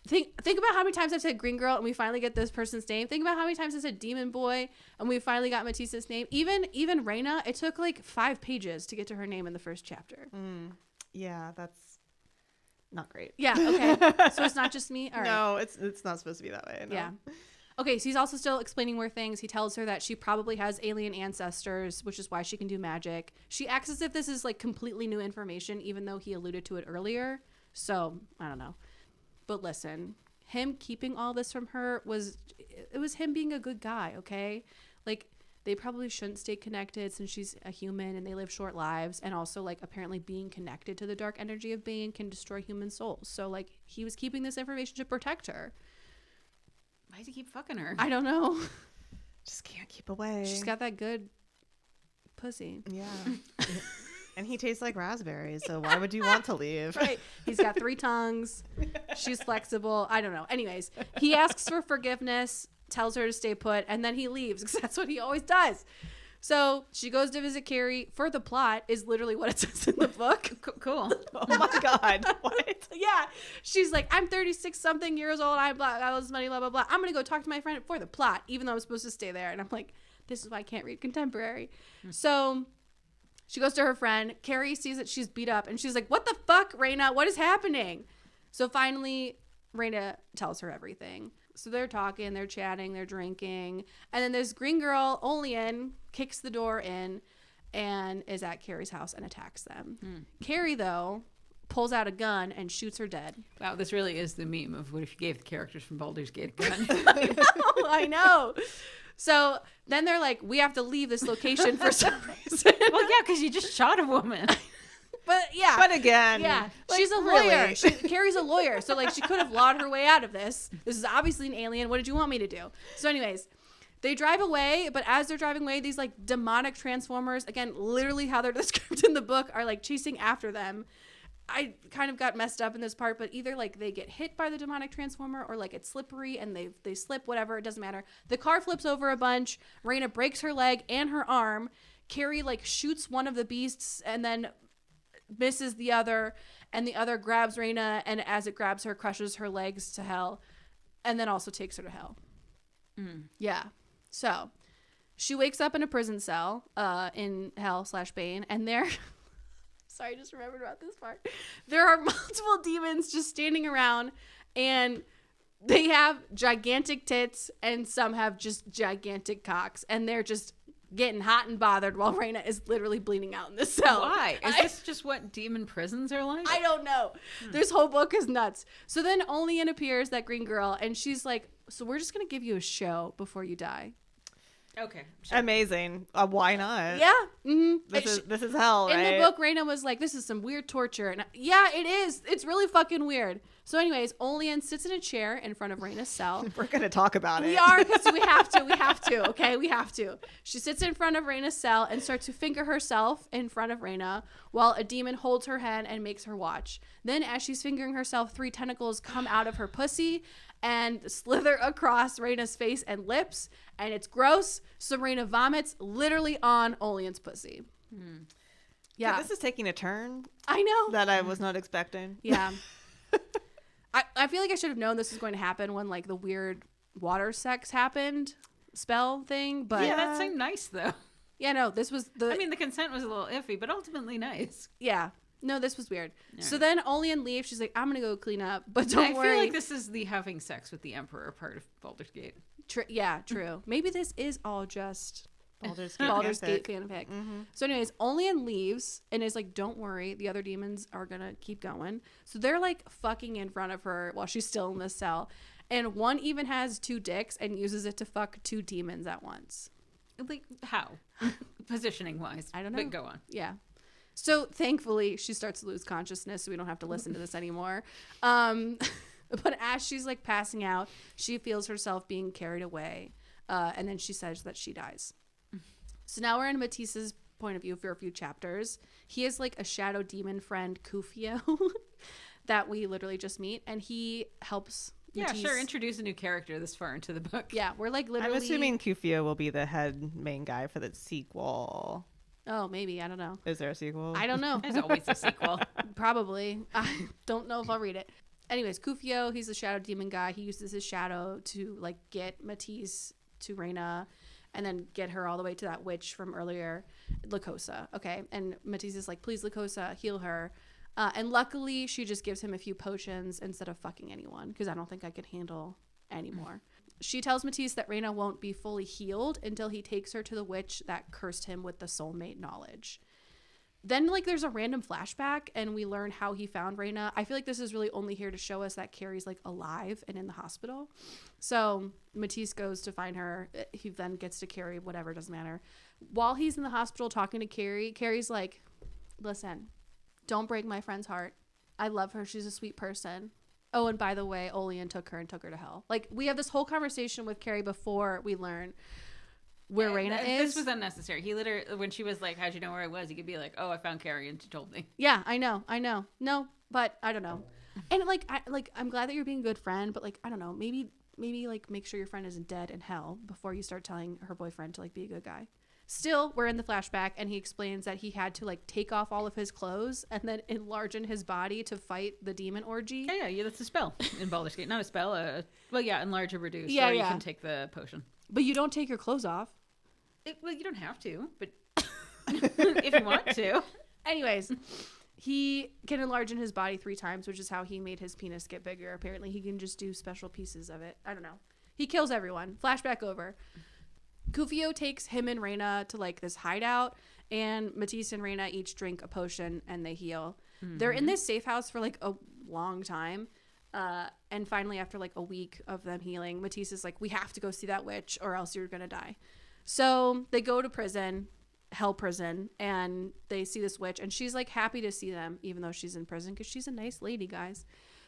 think about how many times I've said green girl and we finally get this person's name. Think about how many times I said demon boy and we finally got Matisse's name. Even Reyna, it took like 5 pages to get to her name in the first chapter. Yeah, that's not great. Yeah, okay. So it's not just me? All right. No, it's not supposed to be that way. No. Yeah. Okay, so he's also still explaining more things. He tells her that she probably has alien ancestors, which is why she can do magic. She acts as if this is like completely new information, even though he alluded to it earlier. So, I don't know. But listen, him keeping all this from her was him being a good guy, okay? Like, they probably shouldn't stay connected since she's a human and they live short lives. And also, like, apparently being connected to the dark energy of Bane can destroy human souls. So, like, he was keeping this information to protect her. Why does he keep fucking her? I don't know. Just can't keep away. She's got that good pussy. Yeah. And he tastes like raspberries, so why would you want to leave? Right. He's got 3 tongues. She's flexible. I don't know. Anyways, he asks for forgiveness, tells her to stay put, and then he leaves because that's what he always does. So she goes to visit Carrie. For the plot is literally what it says in the book. Cool. Oh my God. What? Yeah. She's like, I'm 36 something years old. I got all this money, blah, blah, blah. I'm going to go talk to my friend for the plot, even though I'm supposed to stay there. And I'm like, this is why I can't read contemporary. So she goes to her friend. Carrie sees that she's beat up and she's like, what the fuck, Reyna? What is happening? So finally, Reyna tells her everything. So they're talking, they're chatting, they're drinking. And then this green girl, Olean, kicks the door in and is at Carrie's house and attacks them. Carrie, though, pulls out a gun and shoots her dead. Wow, this really is the meme of what if you gave the characters from Baldur's Gate a gun. I know. So then they're like, we have to leave this location for some reason. Well, yeah, because you just shot a woman. But yeah. But again. Yeah. Like, She's a lawyer. really? Carrie's a lawyer. So like she could have lawed her way out of this. This is obviously an alien. What did you want me to do? So anyways, they drive away. But as they're driving away, these like demonic transformers, again, literally how they're described in the book, are like chasing after them. I kind of got messed up in this part, but either like they get hit by the demonic transformer or like it's slippery and they slip, whatever. It doesn't matter. The car flips over a bunch. Reyna breaks her leg and her arm. Carrie like shoots one of the beasts and then misses the other, and the other grabs Reyna, and as it grabs her, crushes her legs to hell, and then also takes her to hell. Yeah. So she wakes up in a prison cell in Hell/Bane, and there sorry, I just remembered about this part. There are multiple demons just standing around, and they have gigantic tits, and some have just gigantic cocks, and they're just getting hot and bothered while Reyna is literally bleeding out in the cell. Why? Is this just what demon prisons are like? I don't know. This whole book is nuts. So then Olean appears, that green girl, and she's like, so we're just going to give you a show before you die. Okay. Sure. Amazing. Why not? Yeah. Mm-hmm. This is hell, right? In the book, Reyna was like, this is some weird torture. And yeah, it is. It's really fucking weird. So anyways, Olean sits in a chair in front of Reyna's cell. We're going to talk about it. We are, because we have to, okay? We have to. She sits in front of Reyna's cell and starts to finger herself in front of Reyna while a demon holds her hand and makes her watch. Then as she's fingering herself, 3 tentacles come out of her pussy and slither across Reyna's face and lips, and it's gross. So Reyna vomits literally on Olean's pussy. Yeah. This is taking a turn I know. that I was not expecting. Yeah. I feel like I should have known this was going to happen when like the weird water sex happened spell thing, but Yeah, that seemed nice though. yeah, no, this was I mean, the consent was a little iffy, but ultimately nice. yeah. No, this was weird. So right. then Olean leaves. She's like, I'm going to go clean up, but don't worry. I feel like this is the having sex with the Emperor part of Baldur's Gate. Yeah, true. Maybe this is all just Baldur's Gate fanfic. So anyways, Olean leaves and is like, don't worry, the other demons are going to keep going. So they're like fucking in front of her while she's still in the cell. And one even has 2 dicks and uses it to fuck 2 demons at once. Like, how? Positioning wise. I don't know. But go on. Yeah. So thankfully she starts to lose consciousness, so we don't have to listen to this anymore. But as she's like passing out, she feels herself being carried away. And then she says that she dies. So now we're in Matisse's point of view for a few chapters. He has like a shadow demon friend, Kufio, that we literally just meet. And he helps Matisse. Yeah, sure. Introduce a new character this far into the book. Yeah, we're like literally. I'm assuming Kufio will be the head main guy for the sequel. Oh, maybe. I don't know. Is there a sequel? I don't know. There's always a sequel. Probably. I don't know if I'll read it. Anyways, Kufio, he's a shadow demon guy. He uses his shadow to like get Matisse to Reyna and then get her all the way to that witch from earlier, Lycosa. Okay. And Matisse is like, please, Lycosa, heal her. And luckily, she just gives him a few potions instead of fucking anyone because I don't think I could handle anymore. She tells Matisse that Reyna won't be fully healed until he takes her to the witch that cursed him with the soulmate knowledge. Then, like, there's a random flashback, and we learn how he found Reyna. I feel like this is really only here to show us that Carrie's, like, alive and in the hospital. So Matisse goes to find her. He then gets to Carrie, whatever, doesn't matter. While he's in the hospital talking to Carrie, Carrie's like, listen, don't break my friend's heart. I love her. She's a sweet person. Oh, and by the way, Olean took her to hell. Like, we have this whole conversation with Carrie before we learn where Reyna is. This was unnecessary. He literally, when she was like, how'd you know where I was? He could be like, oh, I found Carrie and she told me. Yeah, I know. No, but I don't know. And I'm glad that you're being a good friend, but like, I don't know, maybe like make sure your friend isn't dead in hell before you start telling her boyfriend to like be a good guy. Still, we're in the flashback and he explains that he had to like take off all of his clothes and then enlarge in his body to fight the demon orgy. Yeah, that's a spell in Baldur's Gate. Not a spell, enlarge or reduce. Yeah, or you can take the potion. But you don't take your clothes off. Well, you don't have to, but if you want to. Anyways, he can enlarge in his body 3 times, which is how he made his penis get bigger. Apparently, he can just do special pieces of it. I don't know. He kills everyone. Flashback over. Kufio takes him and Reyna to like this hideout, and Matisse and Reyna each drink a potion and they heal. Mm-hmm. They're in this safe house for like a long time. And finally, after like a week of them healing, Matisse is like, we have to go see that witch or else you're going to die. So they go to prison, hell prison, and they see this witch and she's like happy to see them even though she's in prison because she's a nice lady, guys.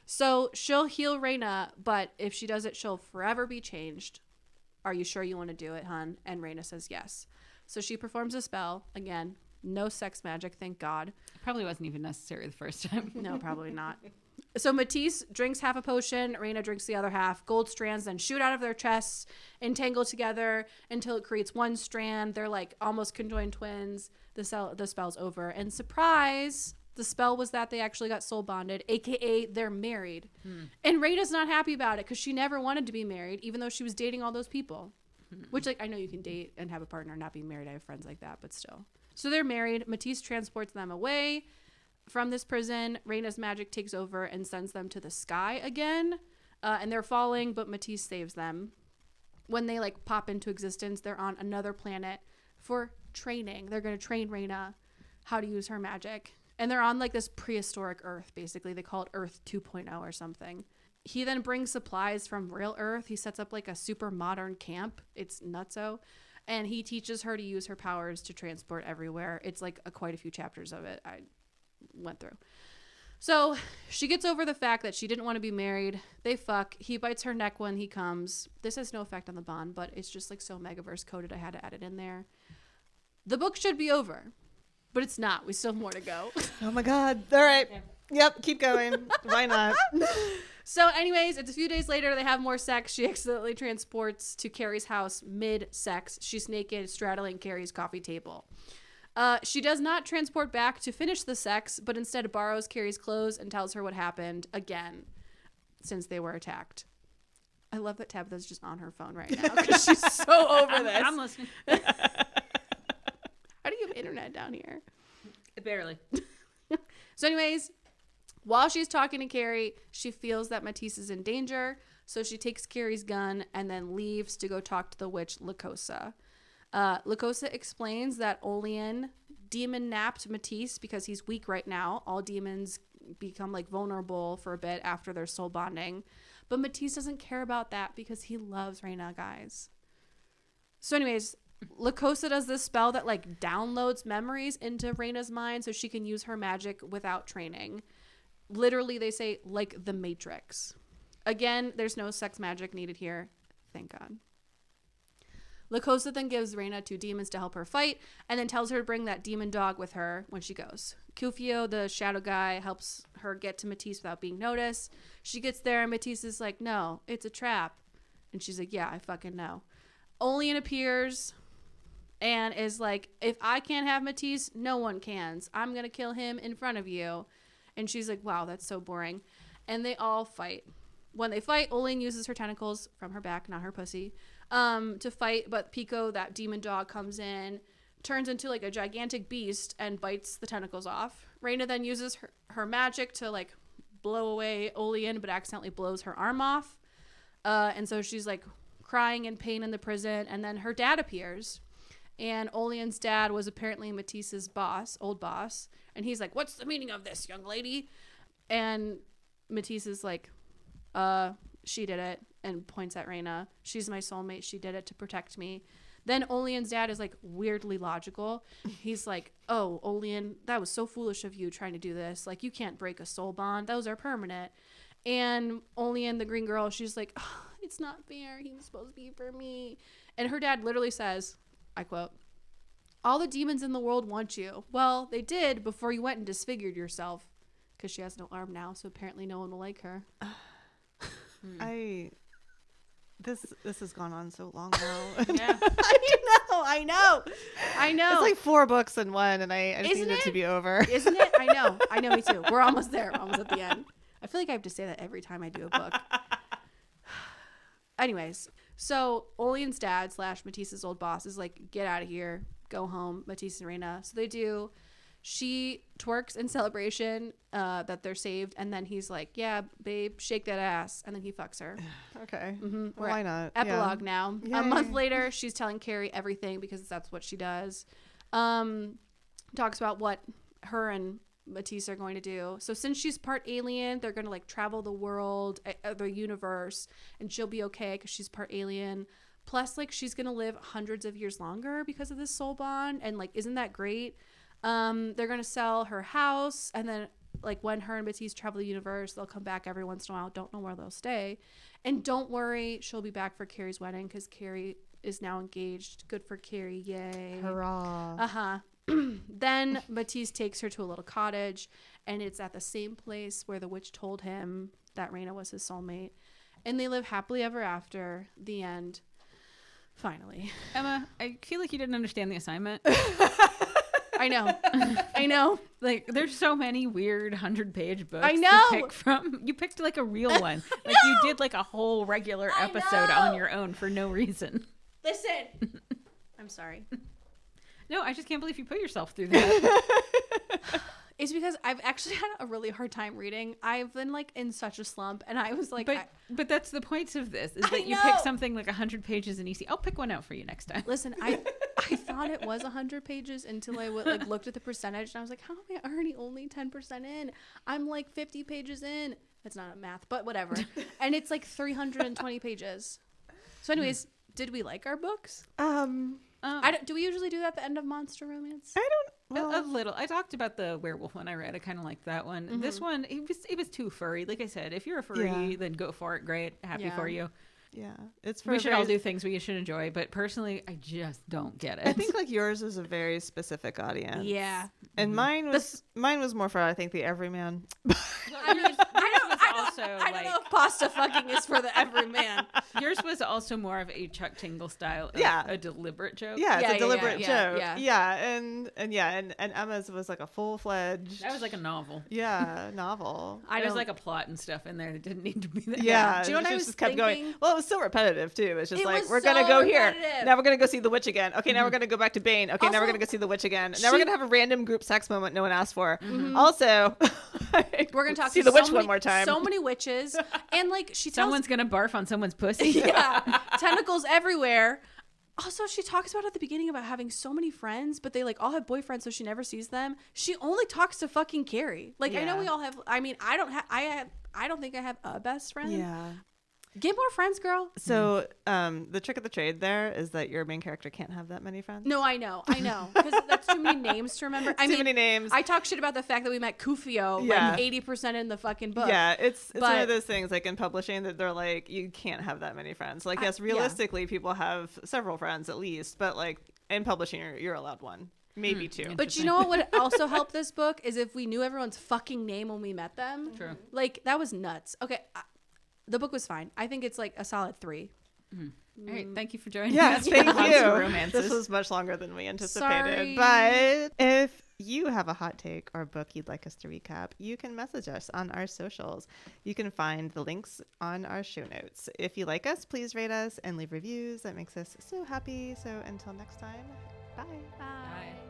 So she'll heal Reyna, but if she does it, she'll forever be changed. Are you sure you want to do it, hun? And Reyna says yes. So she performs a spell. Again, no sex magic, thank God. Probably wasn't even necessary the first time. No, probably not. So Matisse drinks half a potion. Reyna drinks the other half. Gold strands then shoot out of their chests, entangle together until it creates one strand. They're like almost conjoined twins. The spell's over. And surprise, the spell was that they actually got soul bonded, a.k.a. they're married. And Reyna's not happy about it because she never wanted to be married, even though she was dating all those people. Which, like, I know you can date and have a partner and not be married. I have friends like that, but still. So they're married. Matisse transports them away from this prison. Reyna's magic takes over and sends them to the sky again. And they're falling, but Matisse saves them. When they, like, pop into existence, they're on another planet for training. They're going to train Reyna how to use her magic. And they're on like this prehistoric Earth, basically. They call it Earth 2.0 or something. He then brings supplies from real Earth. He sets up like a super modern camp. It's nutso. And he teaches her to use her powers to transport everywhere. It's like quite a few chapters of it I went through. So she gets over the fact that she didn't want to be married. They fuck. He bites her neck when he comes. This has no effect on the bond, but it's just like so Megaverse coded. I had to add it in there. The book should be over. But it's not. We still have more to go. Oh my God. All right. Yep. Keep going. Why not? So anyways, it's a few days later. They have more sex. She accidentally transports to Carrie's house mid-sex. She's naked, straddling Carrie's coffee table. She does not transport back to finish the sex, but instead borrows Carrie's clothes and tells her what happened again. since they were attacked. I love that Tabitha's just on her phone right now because she's so over this. I'm listening. How do you have internet down here? Barely. So anyways, while she's talking to Carrie, she feels that Matisse is in danger. So she takes Carrie's gun and then leaves to go talk to the witch Lycosa. Lycosa explains that Olean demon napped Matisse because he's weak right now. All demons become like vulnerable for a bit after their soul bonding. But Matisse doesn't care about that because he loves Reyna, guys. So anyways, Lycosa does this spell that like downloads memories into Reyna's mind so she can use her magic without training. Literally, they say like the Matrix. Again, there's no sex magic needed here. Thank God. Lycosa then gives Reyna 2 demons to help her fight and then tells her to bring that demon dog with her when she goes. Kufio, the shadow guy, helps her get to Matisse without being noticed. She gets there and Matisse is like, no, it's a trap. And she's like, yeah, I fucking know. Olean appears and is like, if I can't have Matisse, no one can. I'm going to kill him in front of you. And she's like, wow, that's so boring. And they all fight. When they fight, Olean uses her tentacles from her back, not her pussy, to fight. But Pico, that demon dog, comes in, turns into like a gigantic beast and bites the tentacles off. Reyna then uses her magic to like blow away Olean, but accidentally blows her arm off. And so she's like crying in pain in the prison. And then her dad appears. And Olean's dad was apparently Matisse's boss, old boss. And he's like, what's the meaning of this, young lady? And Matisse is like, she did it, and points at Reyna. She's my soulmate. She did it to protect me. Then Olean's dad is like weirdly logical. He's like, oh, Olean, that was so foolish of you trying to do this. Like, you can't break a soul bond. Those are permanent. And Olean, the green girl, she's like, oh, it's not fair. He was supposed to be for me. And her dad literally says, I quote, all the demons in the world want you. Well, they did before you went and disfigured yourself. Because she has no arm now, so apparently no one will like her. This has gone on so long now. Yeah. I know. It's like 4 books in one, and I just need it to be over. Isn't it? I know, me too. We're almost there. We're almost at the end. I feel like I have to say that every time I do a book. Anyways, so Olean's dad / Matisse's old boss is like, get out of here, go home, Matisse and Reyna. So they do. She twerks in celebration that they're saved, and then he's like, yeah, babe, shake that ass, and then he fucks her. Okay. Mm-hmm. Well, why not? Epilogue now. Yay. A month later, she's telling Carrie everything because that's what she does. Talks about what her and Matisse are going to do. So since she's part alien, they're going to like travel the world, the universe, and she'll be okay because she's part alien. Plus, like, she's going to live hundreds of years longer because of this soul bond, and like, isn't that great? They're going to sell her house, and then like when her and Matisse travel the universe, they'll come back every once in a while. Don't know where they'll stay. And don't worry, she'll be back for Carrie's wedding because Carrie is now engaged. Good for Carrie. Yay. Hurrah. Uh-huh. Then Matisse takes her to a little cottage, and it's at the same place where the witch told him that Reyna was his soulmate. And they live happily ever after. The end. Finally. Emma, I feel like you didn't understand the assignment. I know. Like, there's so many weird 100-page books I know. to pick from. You picked like a real one. Like, you did like a whole regular episode on your own for no reason. Listen. I'm sorry. No, I just can't believe you put yourself through that. It's because I've actually had a really hard time reading. I've been like in such a slump, and I was like, but that's the point of this, is that you pick something like 100 pages and easy. I'll pick one out for you next time. Listen, I thought it was 100 pages until I like looked at the percentage, and I was like, how am I already only 10% in? I'm like 50 pages in. That's not a math, but whatever. And it's like 320 pages. So anyways, did we like our books? Do we usually do that at the end of Monster Romance? I don't. A little. I talked about the werewolf one I read. I kind of liked that one. Mm-hmm. This one, it was too furry. Like I said, if you're a furry, then go for it. Great. Happy for you. Yeah. It's for we should all do things we should enjoy, but personally, I just don't get it. I think like yours is a very specific audience. Yeah. And mine was more for, I think, the everyman. I don't know if pasta fucking is for the everyman. Yours Yours was also more of a Chuck Tingle style of a deliberate joke. Yeah, it's a deliberate joke. Yeah. And Emma's was like a full-fledged. That was like a novel. Yeah, novel. There was like a plot and stuff in there that didn't need to be there. Yeah, do you know what I was just kept thinking? going. Well, it was so repetitive too. It's just It like was we're gonna so go repetitive. here. Now we're gonna go see the witch again. Okay, now we're gonna go back to Bane. Okay, now Also, we're gonna go see the witch again. Now we're gonna have a random group sex moment no one asked for. Mm-hmm. Also, We're gonna talk see to the witch so one many, more time. So many witches, and like she tells Someone's gonna barf on someone's pussy. yeah, tentacles everywhere. Also, she talks about at the beginning about having so many friends, but they like all have boyfriends, so she never sees them. She only talks to fucking Carrie. Like I know we all have. I mean, I don't think I have a best friend. Yeah. Get more friends, girl. So the trick of the trade there is that your main character can't have that many friends. No, I know, because that's too many names to remember. Too many names. I talk shit about the fact that we met Kufio like 80% in the fucking book. Yeah, it's one of those things like in publishing that they're like you can't have that many friends. Like yes, realistically people have several friends at least, but like in publishing you're allowed one. Maybe two. But you know what would also help this book is if we knew everyone's fucking name when we met them. True. Like that was nuts. Okay. The book was fine. I think it's like a solid 3. All right, thank you for joining Yes, us. thank Monster you. Romances. This was much longer than we anticipated. Sorry. But if you have a hot take or book you'd like us to recap, you can message us on our socials. You can find the links on our show notes. If you like us, please rate us and leave reviews. That makes us so happy. So until next time, bye. Bye. Bye.